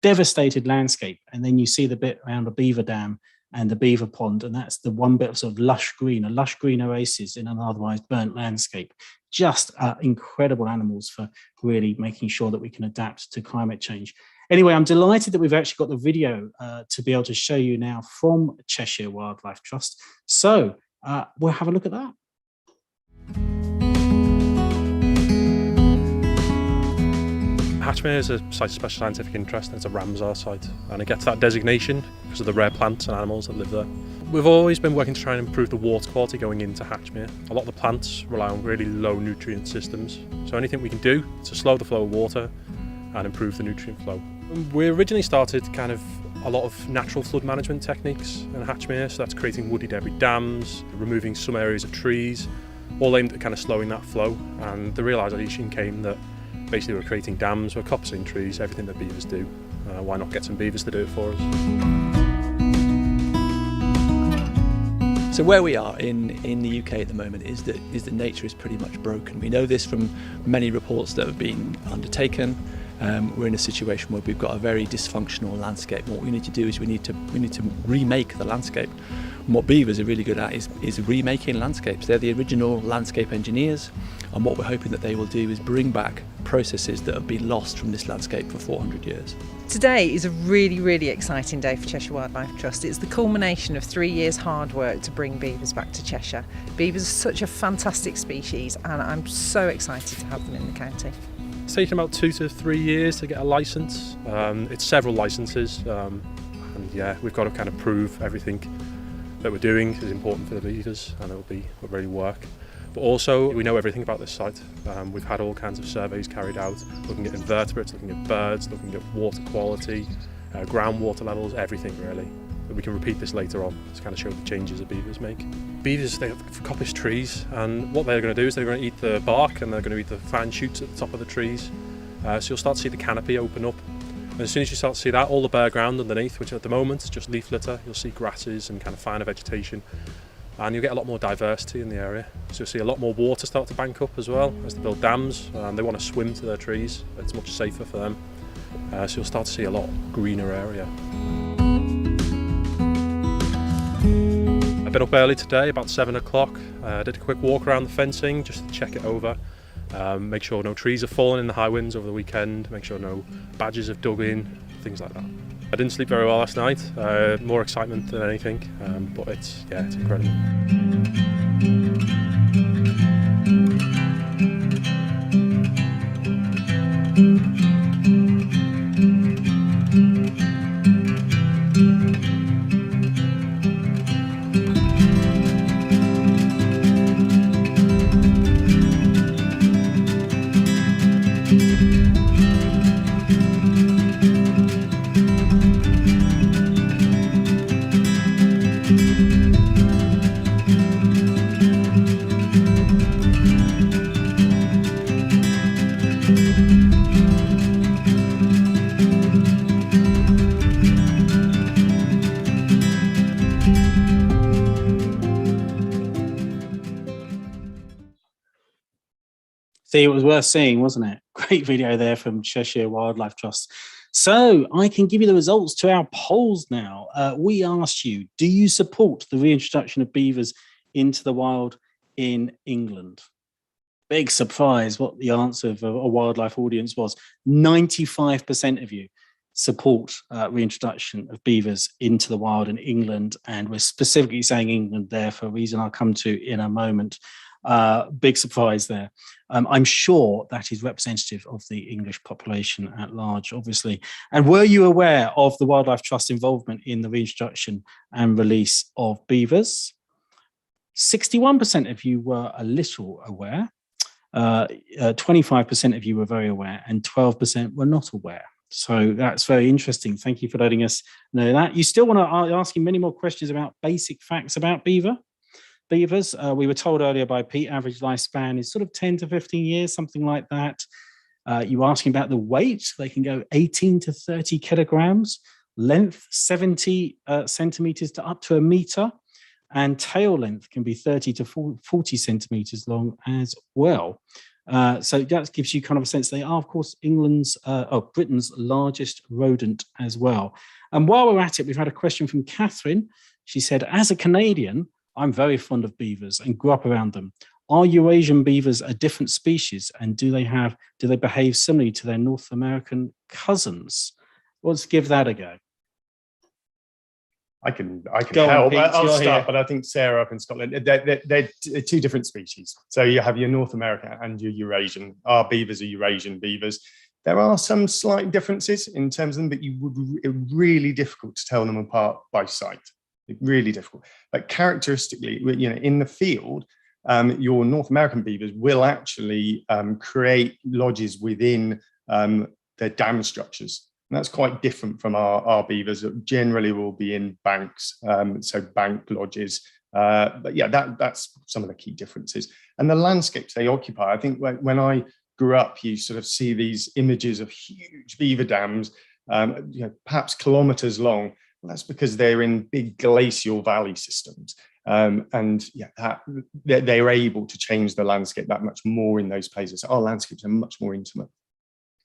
A: devastated landscape. And then you see the bit around a beaver dam and the beaver pond, and that's the one bit of sort of lush green oasis in an otherwise burnt landscape. Just incredible animals for really making sure that we can adapt to climate change. Anyway, I'm delighted that we've actually got the video to be able to show you now from Cheshire Wildlife Trust. So we'll have a look at that.
G: Hatchmere is a site of special scientific interest, and it's a Ramsar site, and it gets that designation because of the rare plants and animals that live there. We've always been working to try and improve the water quality going into Hatchmere. A lot of the plants rely on really low nutrient systems, so anything we can do to slow the flow of water and improve the nutrient flow. We originally started kind of a lot of natural flood management techniques in Hatchmere, so that's creating woody debris dams, removing some areas of trees, all aimed at kind of slowing that flow. And the realisation came that basically we're creating dams, we're coppicing trees, everything that beavers do. Why not get some beavers to do it for us?
H: So where we are in the UK at the moment is that nature is pretty much broken. We know this from many reports that have been undertaken. We're in a situation where we've got a very dysfunctional landscape. What we need to do is we need to remake the landscape. And what beavers are really good at is remaking landscapes. They're the original landscape engineers, and what we're hoping that they will do is bring back processes that have been lost from this landscape for 400 years.
I: Today is a really, really exciting day for Cheshire Wildlife Trust. It's the culmination of 3 years' hard work to bring beavers back to Cheshire. Beavers are such a fantastic species, and I'm so excited to have them in the county.
G: It's taken about 2 to 3 years to get a licence. It's several licences, and yeah, we've got to kind of prove everything that we're doing is important for the beavers, and it will really work. But also, we know everything about this site. We've had all kinds of surveys carried out, looking at invertebrates, looking at birds, looking at water quality, groundwater levels, everything really. But we can repeat this later on to kind of show the changes that beavers make. Beavers, they have coppice trees, and what they're going to do is they're going to eat the bark and they're going to eat the fine shoots at the top of the trees. So you'll start to see the canopy open up. And as soon as you start to see that, all the bare ground underneath, which at the moment is just leaf litter, you'll see grasses and kind of finer vegetation. And you'll get a lot more diversity in the area. So you'll see a lot more water start to bank up as well as they build dams. They want to swim to their trees. It's much safer for them. So you'll start to see a lot greener area. I've been up early today, about 7 o'clock. Did a quick walk around the fencing just to check it over. Make sure no trees have fallen in the high winds over the weekend. Make sure no badgers have dug in, things like that. I didn't sleep very well last night, more excitement than anything, but it's incredible.
A: See, it was worth seeing, wasn't it? Great video there from Cheshire Wildlife Trust. So I can give you the results to our polls now. We asked you, do you support the reintroduction of beavers into the wild in England? Big surprise what the answer of a wildlife audience was. 95% of you support reintroduction of beavers into the wild in England. And we're specifically saying England there for a reason I'll come to in a moment. Big surprise there. I'm sure that is representative of the English population at large, obviously. And were you aware of the Wildlife Trust involvement in the reintroduction and release of beavers? 61% of you were a little aware, 25% of you were very aware, and 12% were not aware. So that's very interesting. Thank you for letting us know that. You still want to ask you many more questions about basic facts about beavers. We were told earlier by Pete, average lifespan is sort of 10 to 15 years, something like that. You were asking about the weight. They can go 18 to 30 kilograms, length 70 centimeters to up to a meter, and tail length can be 30 to 40 centimeters long as well. So that gives you kind of a sense. They are, of course, Britain's largest rodent as well. And while we're at it, we've had a question from Catherine. She said, as a Canadian, I'm very fond of beavers and grew up around them. Are Eurasian beavers a different species, and do they behave similarly to their North American cousins? Let's give that a go.
B: I can
A: Go on,
B: help.
A: Pete,
B: I'll
A: you're
B: start,
A: here.
B: but I think Sarah up in Scotland, they're two different species. So you have your North American and your Eurasian. Our beavers are Eurasian beavers. There are some slight differences in terms of them, but it's really difficult to tell them apart by sight. Really difficult. But characteristically, in the field, your North American beavers will actually create lodges within their dam structures. And that's quite different from our beavers that generally will be in banks, so bank lodges. But yeah, that's some of the key differences. And the landscapes they occupy, I think when I grew up, you sort of see these images of huge beaver dams, perhaps kilometers long. Well, that's because they're in big glacial valley systems. And yeah, they're able to change the landscape that much more in those places. Our landscapes are much more intimate.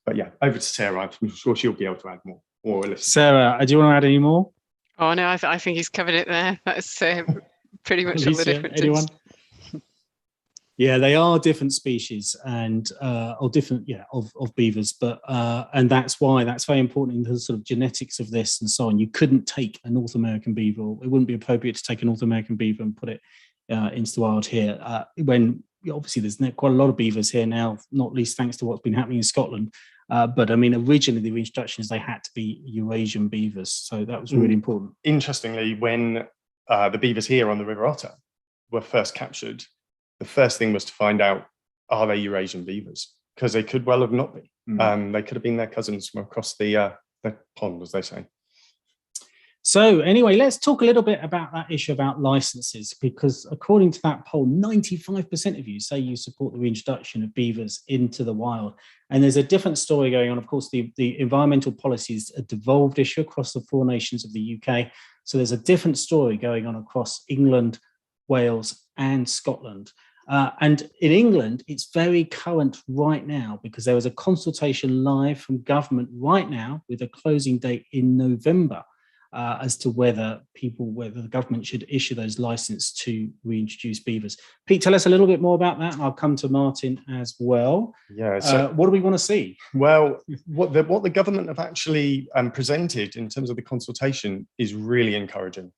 B: But yeah, over to Sarah. I'm sure she'll be able to add more. Or Alicia.
A: Sarah, do you want to add any more?
D: Oh no, I think he's covered it there. That's pretty much all the
A: Alicia,
D: differences.
A: anyone? Yeah, they are different species and or different, of beavers, but and that's why that's very important in the sort of genetics of this and so on. You couldn't take a North American beaver, or it wouldn't be appropriate to take a North American beaver and put it into the wild here. When obviously there's quite a lot of beavers here now, not least thanks to what's been happening in Scotland. But I mean, originally the reintroductions, they had to be Eurasian beavers, so that was really important.
B: Interestingly, when the beavers here on the River Otter were first captured, the first thing was to find out, are they Eurasian beavers? Because they could well have not been. They could have been their cousins from across the pond, as they say.
A: So anyway, let's talk a little bit about that issue about licenses, because according to that poll, 95% of you say you support the reintroduction of beavers into the wild. And there's a different story going on. Of course, the environmental policy is a devolved issue across the 4 nations of the UK. So there's a different story going on across England, Wales and Scotland. And in England, it's very current right now because there is a consultation live from government right now with a closing date in November as to whether the government should issue those licenses to reintroduce beavers. Pete, tell us a little bit more about that, and I'll come to Martin as well.
B: Yeah. So,
A: what do we want to see?
B: Well, what the government have actually presented in terms of the consultation is really encouraging.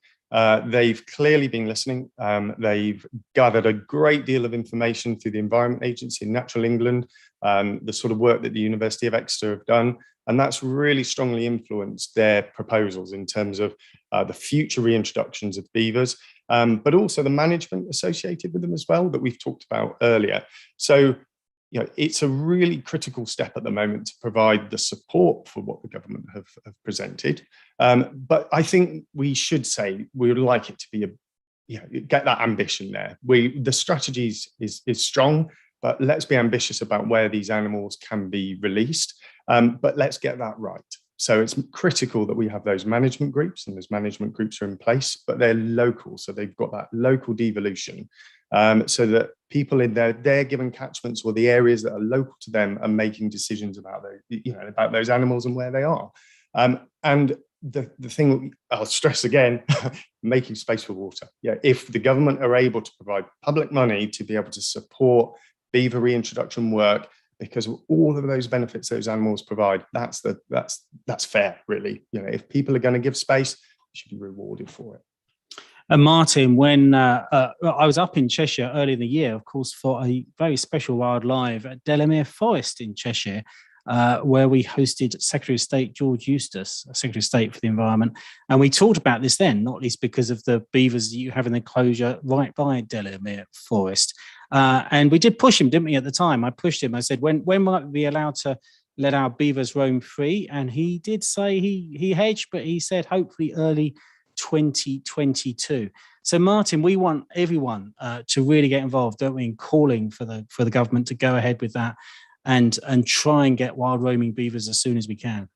B: They've clearly been listening. They've gathered a great deal of information through the Environment Agency in Natural England, the sort of work that the University of Exeter have done. And that's really strongly influenced their proposals in terms of the future reintroductions of beavers, but also the management associated with them as well that we've talked about earlier. So, it's a really critical step at the moment to provide the support for what the government have presented. But I think we should say we would like it to be get that ambition there. The strategy is strong, but let's be ambitious about where these animals can be released. But let's get that right. So it's critical that we have those management groups, and those management groups are in place, but they're local. So they've got that local devolution, so that people in their given catchments or the areas that are local to them are making decisions about about those animals and where they are. And the thing I'll stress again, making space for water. Yeah, if the government are able to provide public money to be able to support beaver reintroduction work, because of all of those benefits those animals provide, that's fair, really. If people are going to give space, they should be rewarded for it.
A: And Martin, when I was up in Cheshire earlier in the year, of course, for a very special wildlife at Delamere Forest in Cheshire, where we hosted Secretary of State George Eustace, Secretary of State for the Environment. And we talked about this then, not least because of the beavers that you have in the closure right by Delamere Forest. And we did push him, didn't we, at the time? I pushed him. I said, when might we be allowed to let our beavers roam free? And he did say he hedged, but he said hopefully early 2022. So Martin, we want everyone to really get involved, don't we, in calling for the government to go ahead with that and try and get wild roaming beavers as soon as we can.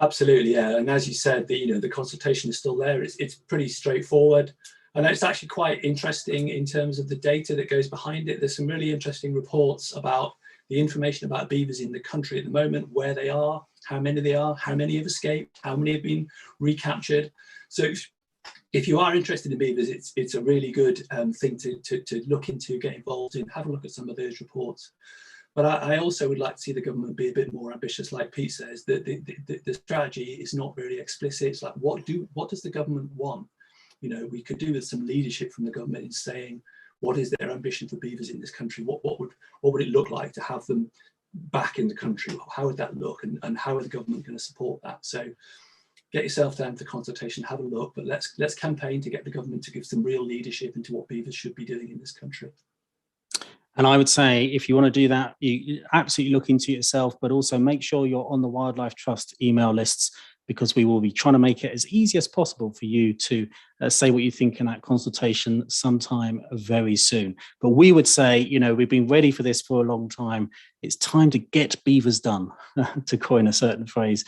F: Absolutely, yeah. And as you said, the consultation is still there. It's pretty straightforward. And it's actually quite interesting in terms of the data that goes behind it. There's some really interesting reports about the information about beavers in the country at the moment, where they are, how many they are, how many have escaped, how many have been recaptured. So if you are interested in beavers, it's a really good thing to look into, get involved in, have a look at some of those reports. But I also would like to see the government be a bit more ambitious, like Pete says. The strategy is not really explicit. It's like, what does the government want? You know, we could do with some leadership from the government in saying, what is their ambition for beavers in this country? What would it look like to have them back in the country? How would that look, and how are the government going to support that? So get yourself down to consultation, have a look, but let's campaign to get the government to give some real leadership into what beavers should be doing in this country.
A: And I would say, if you want to do that, you absolutely look into it yourself, but also make sure you're on the Wildlife Trust email lists, because we will be trying to make it as easy as possible for you to say what you think in that consultation sometime very soon. But we would say, you know, we've been ready for this for a long time. It's time to get beavers done, to coin a certain phrase.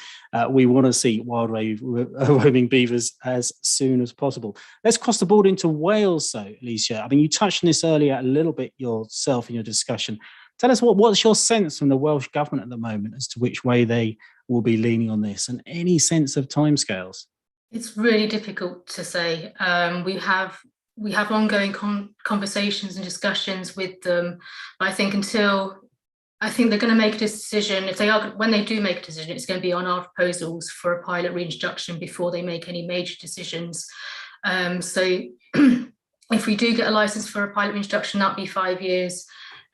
A: We want to see wild roaming beavers as soon as possible. Let's cross the border into Wales, though, Alicia. I mean, you touched on this earlier a little bit yourself in your discussion. Tell us what's your sense from the Welsh government at the moment as to which way they will be leaning on this, and any sense of timescales?
E: It's really difficult to say. We have ongoing conversations and discussions with them. I think they're going to make a decision. When they do make a decision, it's going to be on our proposals for a pilot reintroduction before they make any major decisions. So if we do get a license for a pilot reintroduction, that'll be 5 years.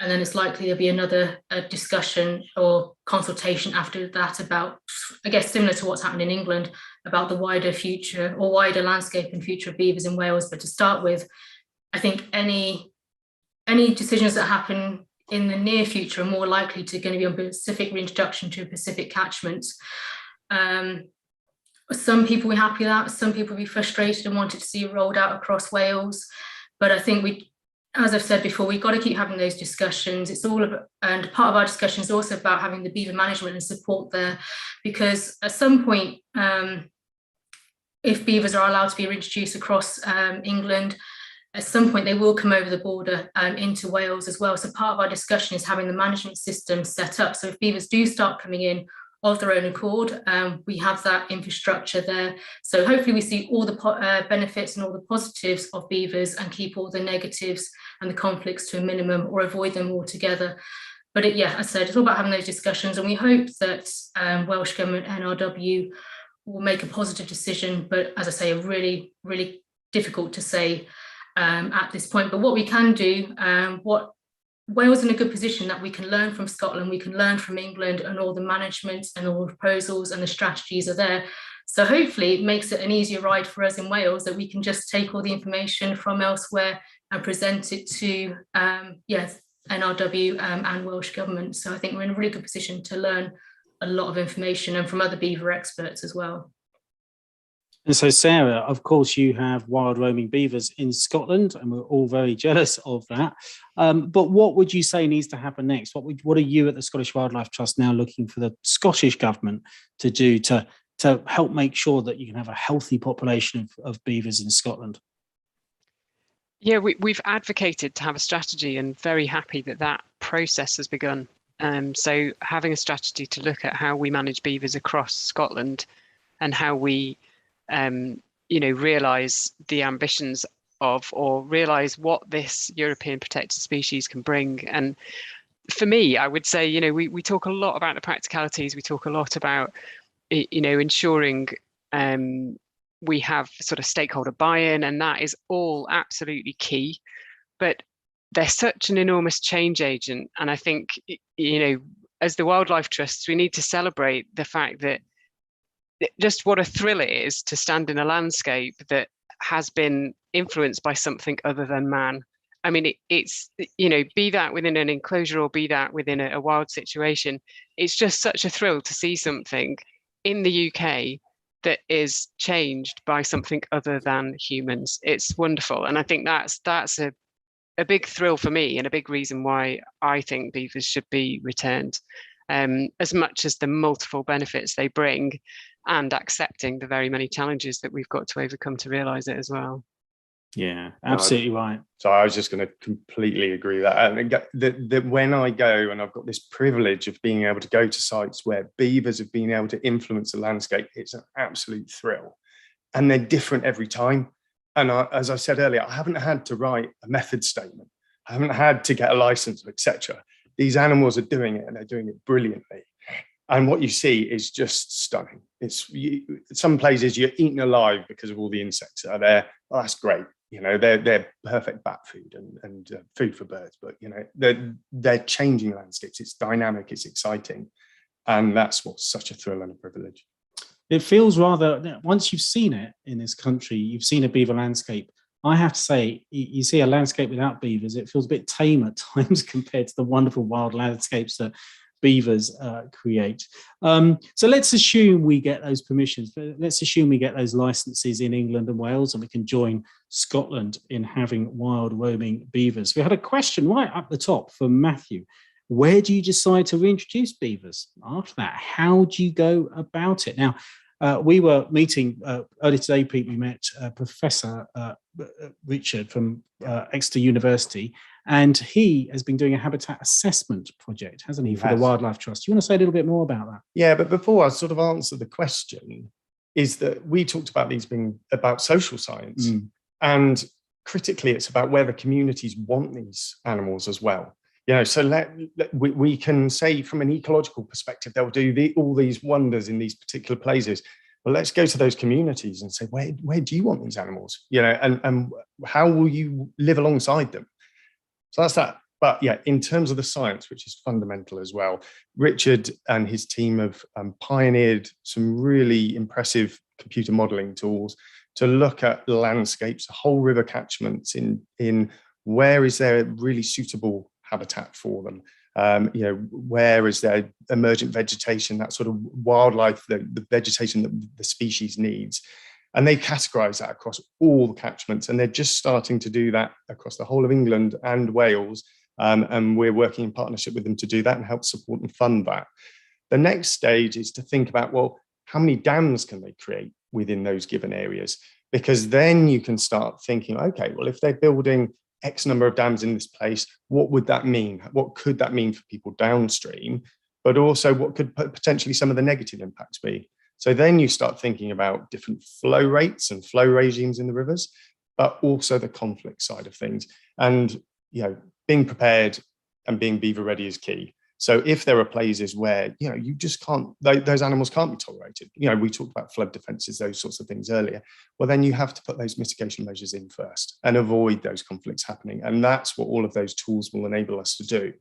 E: And then it's likely there'll be another discussion or consultation after that about, I guess, similar to what's happened in England, about the wider future or wider landscape and future of beavers in Wales. But to start with, I think any decisions that happen in the near future are more likely to going to be on specific reintroduction to a specific catchment. Some people will be happy with that. Some people will be frustrated and wanted to see it rolled out across Wales. But I think as I've said before, we've got to keep having those discussions. It's all about, and part of our discussion is also about having the beaver management and support there, because at some point, if beavers are allowed to be reintroduced across England, at some point they will come over the border into Wales as well. So part of our discussion is having the management system set up. So if beavers do start coming in of their own accord, we have that infrastructure there. So hopefully we see all the benefits and all the positives of beavers and keep all the negatives and the conflicts to a minimum or avoid them altogether. But as I said, it's all about having those discussions, and we hope that Welsh Government, NRW, will make a positive decision. But as I say, really, really difficult to say at this point. But what we can do, Wales is in a good position that we can learn from Scotland, we can learn from England, and all the management and all the proposals and the strategies are there. So hopefully it makes it an easier ride for us in Wales, that we can just take all the information from elsewhere and present it to NRW and Welsh Government. So I think we're in a really good position to learn a lot of information, and from other beaver experts as well.
A: And so, Sarah, of course, you have wild roaming beavers in Scotland, and we're all very jealous of that. But what would you say needs to happen next? What are you at the Scottish Wildlife Trust now looking for the Scottish Government to do to help make sure that you can have a healthy population of beavers in Scotland?
D: Yeah, we've advocated to have a strategy, and very happy that process has begun. So having a strategy to look at how we manage beavers across Scotland and how we realise the ambitions of, or realise what this European protected species can bring. And for me, I would say, we talk a lot about the practicalities. We talk a lot about, ensuring we have sort of stakeholder buy-in, and that is all absolutely key. But they're such an enormous change agent. And I think, as the Wildlife Trusts, we need to celebrate the fact that just what a thrill it is to stand in a landscape that has been influenced by something other than man. I mean, it's be that within an enclosure or be that within a wild situation, it's just such a thrill to see something in the UK that is changed by something other than humans. It's wonderful. And I think that's a big thrill for me, and a big reason why I think beavers should be returned, as much as the multiple benefits they bring, and accepting the very many challenges that we've got to overcome to realise it as well.
A: Yeah, absolutely right.
B: So I was just going to completely agree with that. And that when I go, and I've got this privilege of being able to go to sites where beavers have been able to influence the landscape, it's an absolute thrill. And they're different every time. And as I said earlier, I haven't had to write a method statement. I haven't had to get a license, etc. These animals are doing it, and they're doing it brilliantly. And what you see is just stunning. Some places you're eaten alive because of all the insects that are there. Well, that's great. You know, they're perfect bat food and food for birds. But you know, they're changing landscapes. It's dynamic. It's exciting, and that's what's such a thrill and a privilege.
A: It feels rather, once you've seen it in this country, you've seen a beaver landscape. I have to say, you see a landscape without beavers, it feels a bit tame at times compared to the wonderful wild landscapes that beavers create. So let's assume we get those permissions. Let's assume we get those licenses in England and Wales, and we can join Scotland in having wild roaming beavers. We had a question right up the top from Matthew. Where do you decide to reintroduce beavers? After that, how do you go about it? Now, we were meeting earlier today, Pete. We met Professor Richard from Exeter University, and he has been doing a habitat assessment project, hasn't he, for the Wildlife Trust? Do you want to say a little bit more about that?
B: Yeah, but before I sort of answer the question, is that we talked about these being about social science, and critically, it's about where the communities want these animals as well. You know, so we can say from an ecological perspective, they'll do all these wonders in these particular places. Well, let's go to those communities and say, where do you want these animals? You know, and how will you live alongside them? So that's that. But yeah, in terms of the science, which is fundamental as well, Richard and his team have pioneered some really impressive computer modeling tools to look at landscapes, whole river catchments in where is there really suitable habitat for them. You know, where is there emergent vegetation, that sort of wildlife, the vegetation that the species needs. And they categorize that across all the catchments, and they're just starting to do that across the whole of England and Wales. And we're working in partnership with them to do that and help support and fund that. The next stage is to think about, well, how many dams can they create within those given areas? Because then you can start thinking, okay, well, if they're building X number of dams in this place, what would that mean? What could that mean for people downstream? But also what could potentially some of the negative impacts be? So then you start thinking about different flow rates and flow regimes in the rivers, but also the conflict side of things. And, you know, being prepared and being beaver ready is key. So if there are places where, you know, you just can't, those animals can't be tolerated. You know, we talked about flood defences, those sorts of things earlier. Well, then you have to put those mitigation measures in first and avoid those conflicts happening. And that's what all of those tools will enable us to do.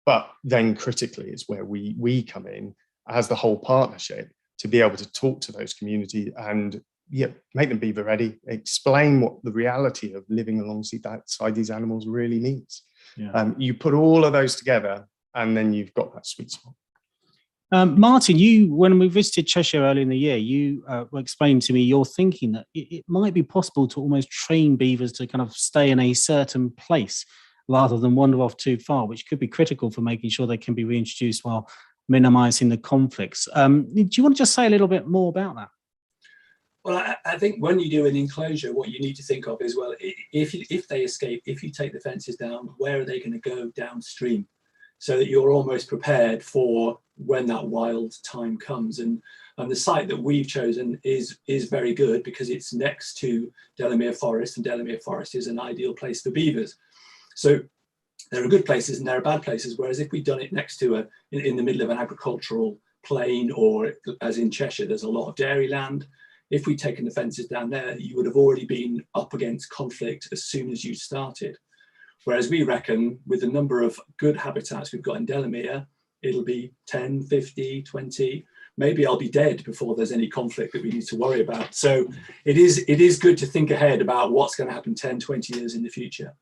B: But then critically is where we come in as the whole partnership to be able to talk to those communities and make them beaver ready, explain what the reality of living alongside these animals really means. Yeah. You put all of those together, and then you've got that sweet spot.
A: Martin, when we visited Cheshire earlier in the year, you were explaining to me your thinking that it might be possible to almost train beavers to kind of stay in a certain place rather than wander off too far, which could be critical for making sure they can be reintroduced while minimising the conflicts. Do you want to just say a little bit more about that?
F: Well, I think when you do an enclosure, what you need to think of is, well, if they escape, if you take the fences down, where are they going to go downstream? So that you're almost prepared for when that wild time comes. And the site that we've chosen is very good because it's next to Delamere Forest, and Delamere Forest is an ideal place for beavers. So there are good places and there are bad places, whereas if we'd done it next to in the middle of an agricultural plain, or as in Cheshire, there's a lot of dairy land. If we'd taken the fences down there, you would have already been up against conflict as soon as you started. Whereas we reckon with the number of good habitats we've got in Delamere, it'll be 10, 50, 20, maybe I'll be dead before there's any conflict that we need to worry about. So it is good to think ahead about what's going to happen 10, 20 years in the future.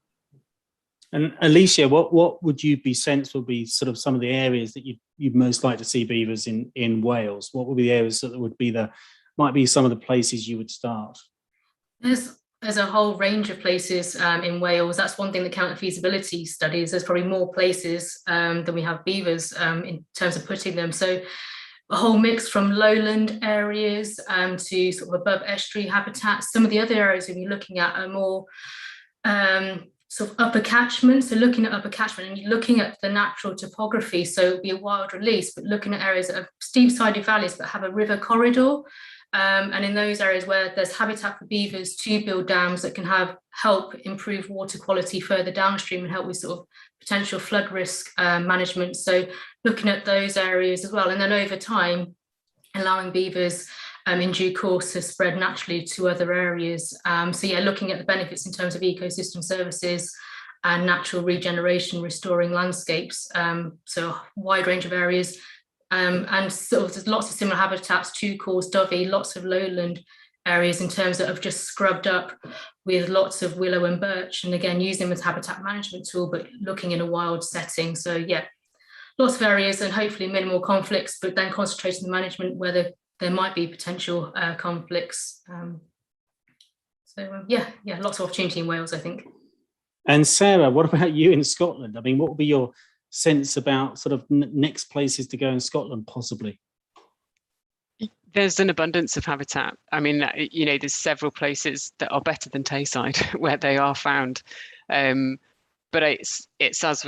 A: And Alicia, what would you be sense would be sort of some of the areas that you'd most like to see beavers in Wales? What would be the areas that would be might be some of the places you would start?
E: There's a whole range of places in Wales. That's one thing that counter feasibility studies. There's probably more places than we have beavers in terms of putting them. So a whole mix from lowland areas to sort of above estuary habitats. Some of the other areas we'll be looking at are more sort of upper catchment. So looking at upper catchment and looking at the natural topography. So it'll be a wild release, but looking at areas that are steep sided valleys but have a river corridor. And in those areas where there's habitat for beavers to build dams that can help improve water quality further downstream and help with sort of potential flood risk management. So looking at those areas as well, and then over time, allowing beavers in due course to spread naturally to other areas. So yeah, looking at the benefits in terms of ecosystem services and natural regeneration, restoring landscapes. So a wide range of areas. And sort of there's lots of similar habitats to Caws Dovey, lots of lowland areas in terms of just scrubbed up with lots of willow and birch, and again using them as habitat management tool, but looking in a wild setting. So yeah, lots of areas and hopefully minimal conflicts, but then concentrating the management where there might be potential conflicts. Yeah, lots of opportunity in Wales, I think.
A: And Sarah, what about you in Scotland? I mean, what would be your sense about sort of next places to go in Scotland, possibly?
D: There's an abundance of habitat. I mean, there's several places that are better than Tayside where they are found. But it's as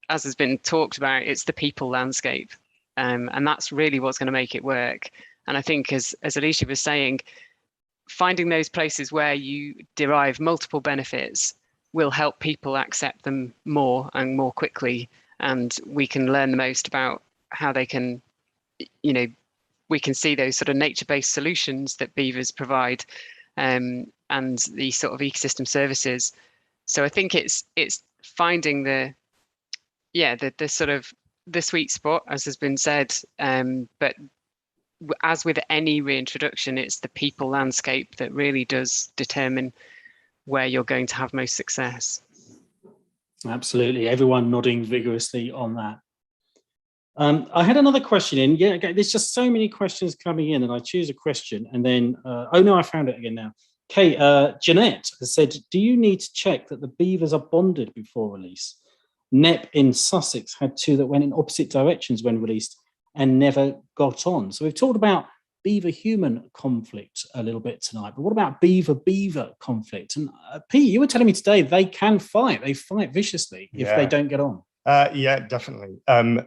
D: has been talked about, it's the people landscape. And that's really what's going to make it work. And I think as Alicia was saying, finding those places where you derive multiple benefits will help people accept them more and more quickly. And we can learn the most about how they can, we can see those sort of nature-based solutions that beavers provide, and the sort of ecosystem services. So I think it's finding the sort of the sweet spot, as has been said. But as with any reintroduction, it's the people landscape that really does determine where you're going to have most success.
A: Absolutely. Everyone nodding vigorously on that. I had another question in. Yeah, okay, there's just so many questions coming in, and I choose a question and then, I found it again now. Okay, Jeanette has said, do you need to check that the beavers are bonded before release? Nep in Sussex had two that went in opposite directions when released and never got on. So we've talked about beaver-human conflict a little bit tonight, but what about beaver-beaver conflict? And Pete, you were telling me today they can fight. They fight viciously if they don't get on.
B: Yeah, definitely.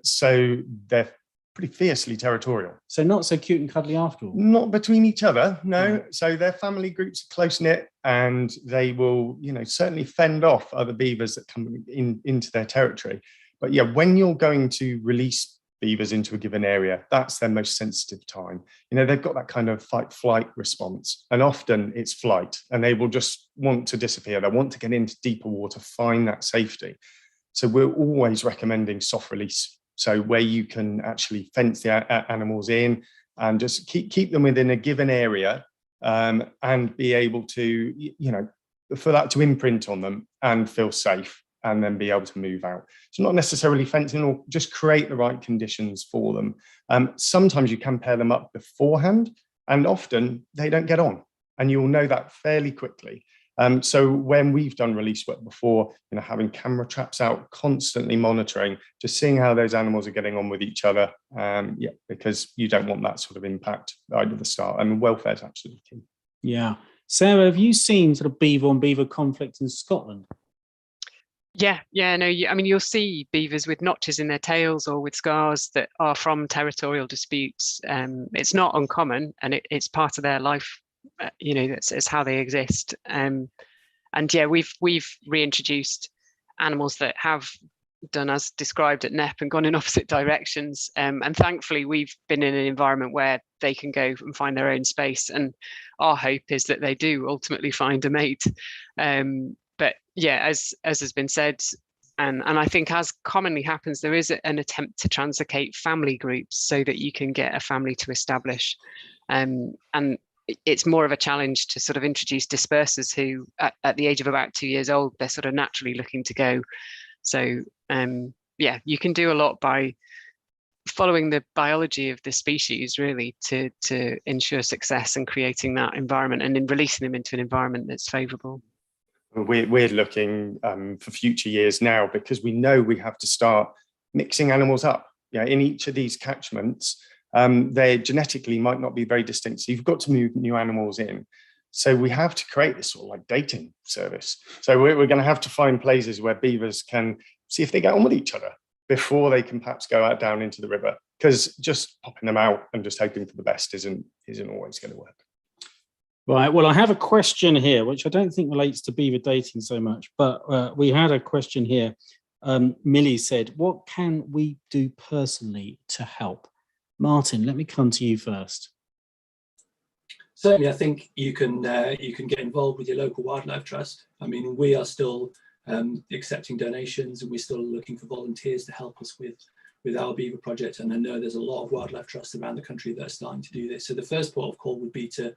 B: So they're pretty fiercely territorial.
A: So not so cute and cuddly after all?
B: Not between each other, no. So their family groups are close-knit, and they will, certainly fend off other beavers that come into their territory. But yeah, when you're going to release beavers into a given area, that's their most sensitive time. They've got that kind of fight-flight response, and often it's flight, and they will just want to disappear. They want to get into deeper water, find that safety. So we're always recommending soft release, so where you can actually fence the animals in and just keep them within a given area, and be able to, for that to imprint on them and feel safe, and then be able to move out. So not necessarily fencing, or just create the right conditions for them. Sometimes you can pair them up beforehand, and often they don't get on, and you will know that fairly quickly. So when we've done release work before, having camera traps out, constantly monitoring, just seeing how those animals are getting on with each other, because you don't want that sort of impact right at the start, and welfare is absolutely key. Yeah.
A: Sarah, have you seen sort of beaver on beaver conflict in Scotland?
D: You'll see beavers with notches in their tails or with scars that are from territorial disputes. It's not uncommon, and it's part of their life. It's how they exist. We've reintroduced animals that have done as described at Nep and gone in opposite directions. And thankfully, we've been in an environment where they can go and find their own space. And our hope is that they do ultimately find a mate. But yeah, as has been said, and I think as commonly happens, there is an attempt to translocate family groups so that you can get a family to establish. And it's more of a challenge to sort of introduce dispersers who, at the age of about 2 years old, they're sort of naturally looking to go. So you can do a lot by following the biology of the species, really, to ensure success and creating that environment, and then releasing them into an environment that's favourable.
B: We're looking for future years now, because we know we have to start mixing animals up. In each of these catchments, they genetically might not be very distinct. So you've got to move new animals in. So we have to create this sort of like dating service. So we're going to have to find places where beavers can see if they get on with each other before they can perhaps go out down into the river because just popping them out and just hoping for the best isn't always going to work.
A: Right. Well, I have a question here, which I don't think relates to beaver dating so much, but we had a question here. Millie said, what can we do personally to help? Martin, let me come to you first.
F: Certainly, I think you can get involved with your local wildlife trust. I mean, we are still accepting donations, and we're still looking for volunteers to help us with our beaver project. And I know there's a lot of wildlife trusts around the country that are starting to do this. So the first port of call would be to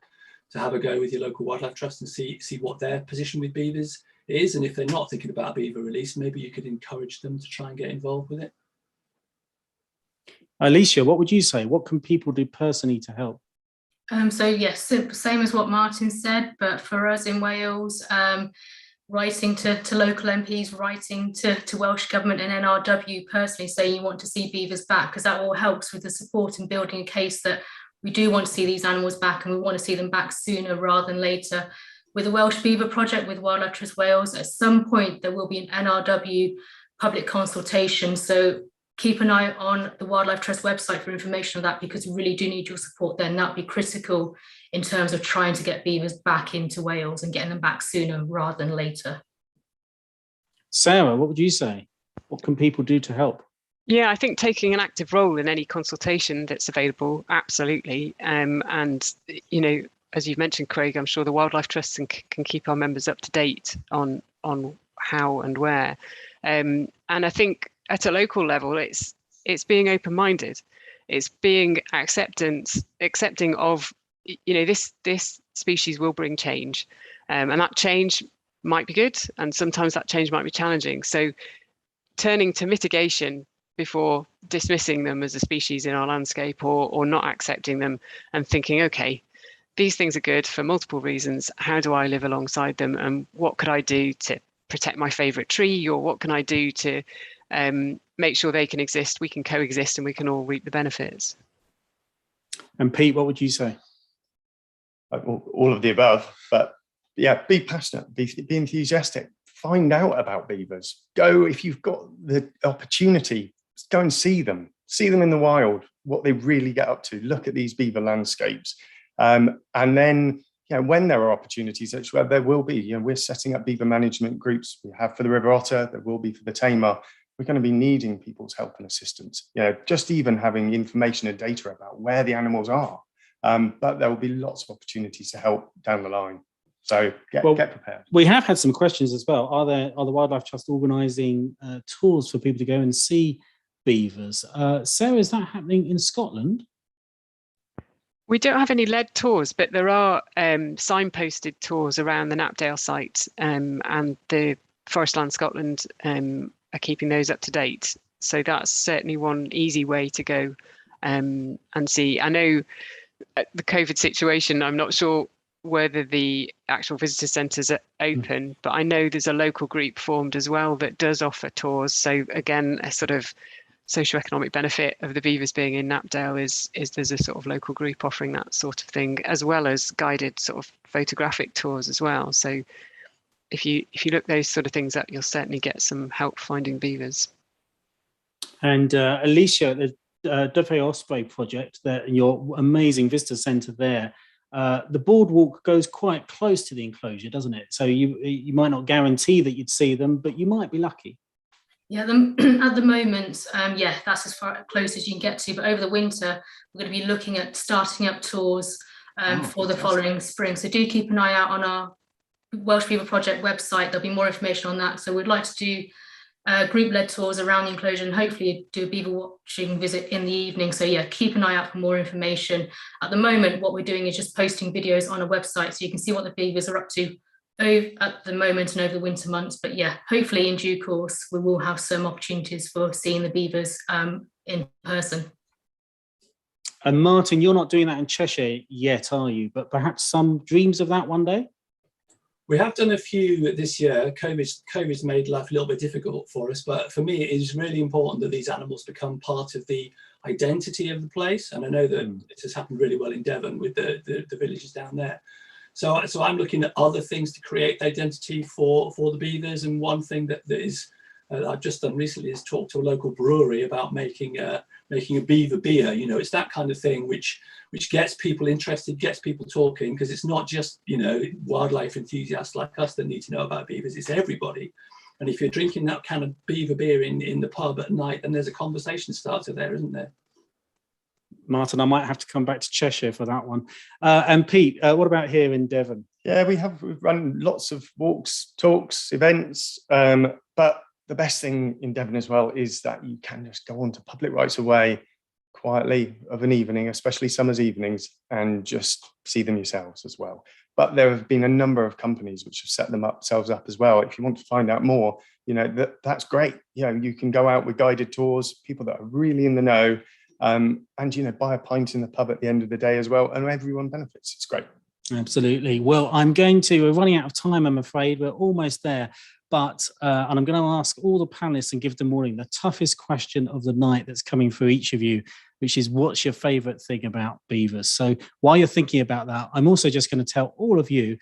F: have a go with your local wildlife trust and see what their position with beavers is. And if they're not thinking about a beaver release, maybe you could encourage them to try and get involved with it.
A: Alicia, what would you say? What can people do personally to help?
E: So yes, same as what Martin said, but for us in Wales, writing to local MPs, writing to Welsh Government and NRW personally saying you want to see beavers back, because that all helps with the support and building a case that we do want to see these animals back, and we want to see them back sooner rather than later. With the Welsh Beaver Project, with Wildlife Trust Wales, at some point there will be an NRW public consultation. So keep an eye on the Wildlife Trust website for information on that, because we really do need your support then. That would be critical in terms of trying to get beavers back into Wales and getting them back sooner rather than later.
A: Sarah, what would you say? What can people do to help?
D: Yeah, I think taking an active role in any consultation that's available, absolutely. And, you know, as you've mentioned, Craig, I'm sure the Wildlife Trust can keep our members up to date on how and where. And I think at a local level, it's being open-minded. It's being accepting of, you know, this species will bring change, and that change might be good, and sometimes that change might be challenging. So turning to mitigation before dismissing them as a species in our landscape, or not accepting them, and thinking, okay, these things are good for multiple reasons. How do I live alongside them, and what could I do to protect my favourite tree, or what can I do to make sure they can exist, we can coexist, and we can all reap the benefits.
A: And Pete, what would you say?
B: All of the above, but yeah, be passionate, be enthusiastic, find out about beavers. Go, if you've got the opportunity, go and see them in the wild, what they really get up to. Look at these beaver landscapes, and then, you know, when there are opportunities, there will be. You know, we're setting up beaver management groups. We have for the River Otter. There will be for the Tamer. We're going to be needing people's help and assistance. You know, just even having information and data about where the animals are. But there will be lots of opportunities to help down the line. So get prepared.
A: We have had some questions as well. Are the Wildlife Trust organising tours for people to go and see beavers? Sarah, is that happening in Scotland?
D: We don't have any led tours, but there are signposted tours around the Knapdale site, and the Forestland Scotland are keeping those up to date. So that's certainly one easy way to go and see. I know the COVID situation, I'm not sure whether the actual visitor centres are open, but I know there's a local group formed as well that does offer tours. So again, a sort of socioeconomic benefit of the beavers being in Knapdale is there's a sort of local group offering that sort of thing, as well as guided sort of photographic tours as well. So if you look those sort of things up, you'll certainly get some help finding beavers.
A: And Alicia, the Dove Osprey project, your amazing visitor centre there, the boardwalk goes quite close to the enclosure, doesn't it? So you might not guarantee that you'd see them, but you might be lucky.
E: Yeah, at the moment, yeah, that's as far close as you can get to. But over the winter, we're going to be looking at starting up tours for the following spring. So do keep an eye out on our Welsh Beaver Project website. There'll be more information on that. So we'd like to do group-led tours around the enclosure and hopefully do a beaver watching visit in the evening. So yeah, keep an eye out for more information. At the moment, what we're doing is just posting videos on a website so you can see what the beavers are up to at the moment and over the winter months. But yeah, hopefully in due course, we will have some opportunities for seeing the beavers in person.
A: And Martin, you're not doing that in Cheshire yet, are you? But perhaps some dreams of that one day?
F: We have done a few this year. COVID's made life a little bit difficult for us, but for me, it is really important that these animals become part of the identity of the place. And I know that this has happened really well in Devon with the villages down there. So I'm looking at other things to create identity for the beavers. And one thing that I've just done recently is talk to a local brewery about making making a beaver beer. You know, it's that kind of thing which gets people interested, gets people talking, because it's not just, you know, wildlife enthusiasts like us that need to know about beavers, it's everybody. And if you're drinking that kind of beaver beer in the pub at night, then there's a conversation starter there, isn't there?
A: Martin, I might have to come back to Cheshire for that one. And Pete, what about here in Devon?
B: Yeah, we've run lots of walks, talks, events, but the best thing in Devon as well is that you can just go on to public rights of way quietly of an evening, especially summer's evenings, and just see them yourselves as well. But there have been a number of companies which have set themselves up as well. If you want to find out more, you know, that's great. You know, you can go out with guided tours, people that are really in the know, and, you know, buy a pint in the pub at the end of the day as well, and everyone benefits. It's great.
A: Absolutely. Well, we're running out of time, I'm afraid. We're almost there. But, and I'm going to ask all the panelists and give them warning, the toughest question of the night that's coming through each of you, which is, what's your favourite thing about beavers? So while you're thinking about that, I'm also just going to tell all of you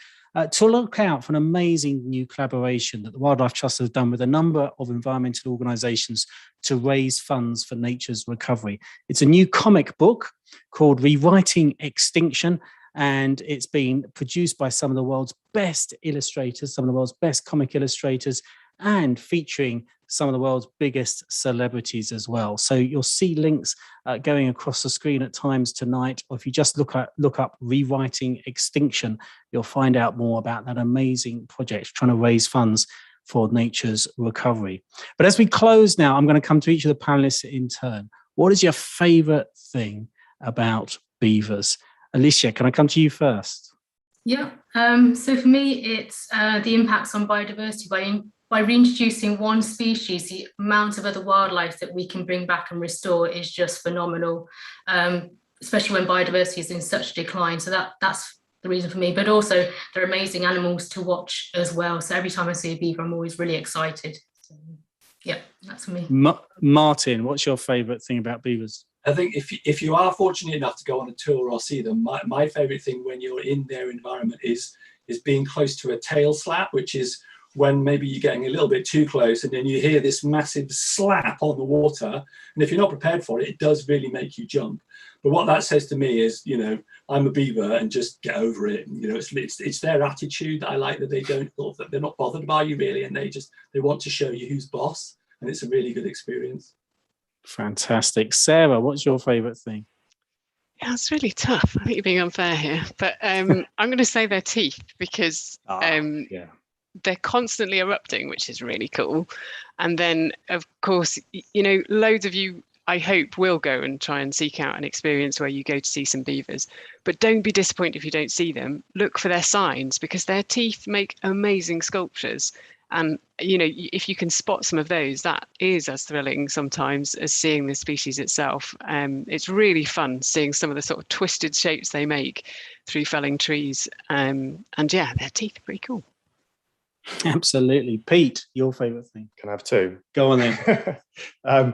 A: to look out for an amazing new collaboration that the Wildlife Trust has done with a number of environmental organisations to raise funds for nature's recovery. It's a new comic book called Rewriting Extinction, and it's been produced by some of the world's best illustrators, some of the world's best comic illustrators, and featuring some of the world's biggest celebrities as well. So you'll see links going across the screen at times tonight, or if you just look up Rewriting Extinction, you'll find out more about that amazing project trying to raise funds for nature's recovery. But as we close now, I'm going to come to each of the panelists in turn. What is your favourite thing about beavers? Alicia, can I come to you first?
E: Yeah, so for me, it's the impacts on biodiversity. By reintroducing one species, the amount of other wildlife that we can bring back and restore is just phenomenal, especially when biodiversity is in such decline. So that's the reason for me, but also they're amazing animals to watch as well. So every time I see a beaver, I'm always really excited. So, yeah, that's for me.
A: Martin, what's your favourite thing about beavers?
F: I think if you are fortunate enough to go on a tour or see them, my favourite thing when you're in their environment is being close to a tail slap, which is when maybe you're getting a little bit too close and then you hear this massive slap on the water. And if you're not prepared for it, it does really make you jump. But what that says to me is, you know, I'm a beaver and just get over it. You know, it's their attitude that I like, that that they're not bothered by you really, and they want to show you who's boss, and it's a really good experience.
A: Fantastic. Sarah, what's your favourite thing?
D: Yeah, it's really tough. I think you're being unfair here, but I'm going to say their teeth, because they're constantly erupting, which is really cool. And then, of course, you know, loads of you, I hope, will go and try and seek out an experience where you go to see some beavers. But don't be disappointed if you don't see them. Look for their signs, because their teeth make amazing sculptures. And, you know, if you can spot some of those, that is as thrilling sometimes as seeing the species itself. It's really fun seeing some of the sort of twisted shapes they make through felling trees. And yeah, their teeth are pretty cool.
A: Absolutely. Pete, your favourite thing?
B: Can I have two?
A: Go on then.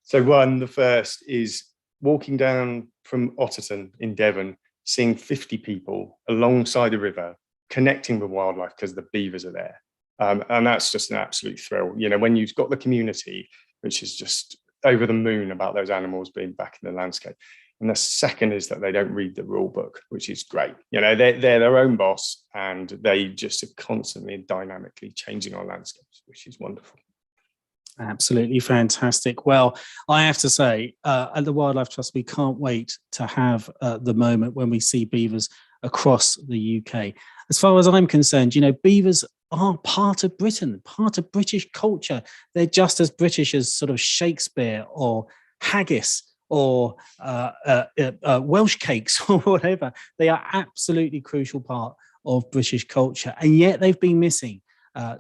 B: So the first is walking down from Otterton in Devon, seeing 50 people alongside a river, connecting with wildlife because the beavers are there. And that's just an absolute thrill. You know, when you've got the community, which is just over the moon about those animals being back in the landscape. And the second is that they don't read the rule book, which is great. You know, they're their own boss, and they just are constantly and dynamically changing our landscapes, which is wonderful.
A: Absolutely fantastic. Well, I have to say, at the Wildlife Trust, we can't wait to have the moment when we see beavers across the UK. As far as I'm concerned, you know, beavers are part of Britain, part of British culture. They're just as British as sort of Shakespeare or haggis or Welsh cakes or whatever. They are absolutely crucial part of British culture, and yet they've been missing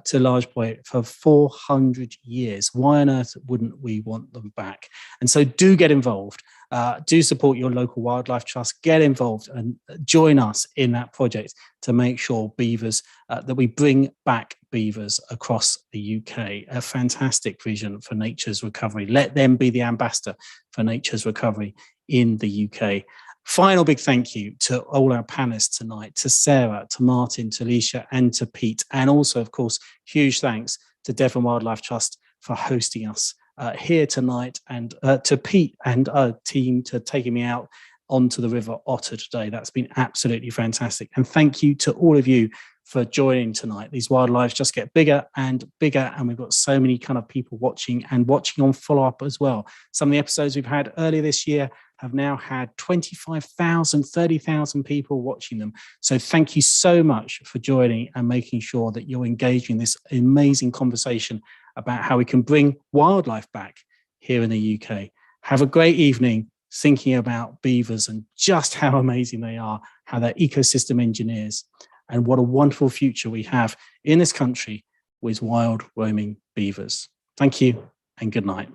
A: to a large point for 400 years. Why on earth wouldn't we want them back? And so do get involved. Do support your local wildlife trust, get involved and join us in that project to make sure beavers, that we bring back beavers across the UK. A fantastic vision for nature's recovery. Let them be the ambassador for nature's recovery in the UK. Final big thank you to all our panelists tonight, to Sarah, to Martin, to Alicia and to Pete. And also, of course, huge thanks to Devon Wildlife Trust for hosting us here tonight, and to Pete and team to taking me out onto the River Otter today. That's been absolutely fantastic. And thank you to all of you for joining tonight. These wildlife just get bigger and bigger, and we've got so many kind of people watching and watching on follow-up as well. Some of the episodes we've had earlier this year have now had 25,000, 30,000 people watching them. So thank you so much for joining and making sure that you're engaging in this amazing conversation about how we can bring wildlife back here in the UK. Have a great evening thinking about beavers and just how amazing they are, how they're ecosystem engineers, and what a wonderful future we have in this country with wild roaming beavers. Thank you and good night.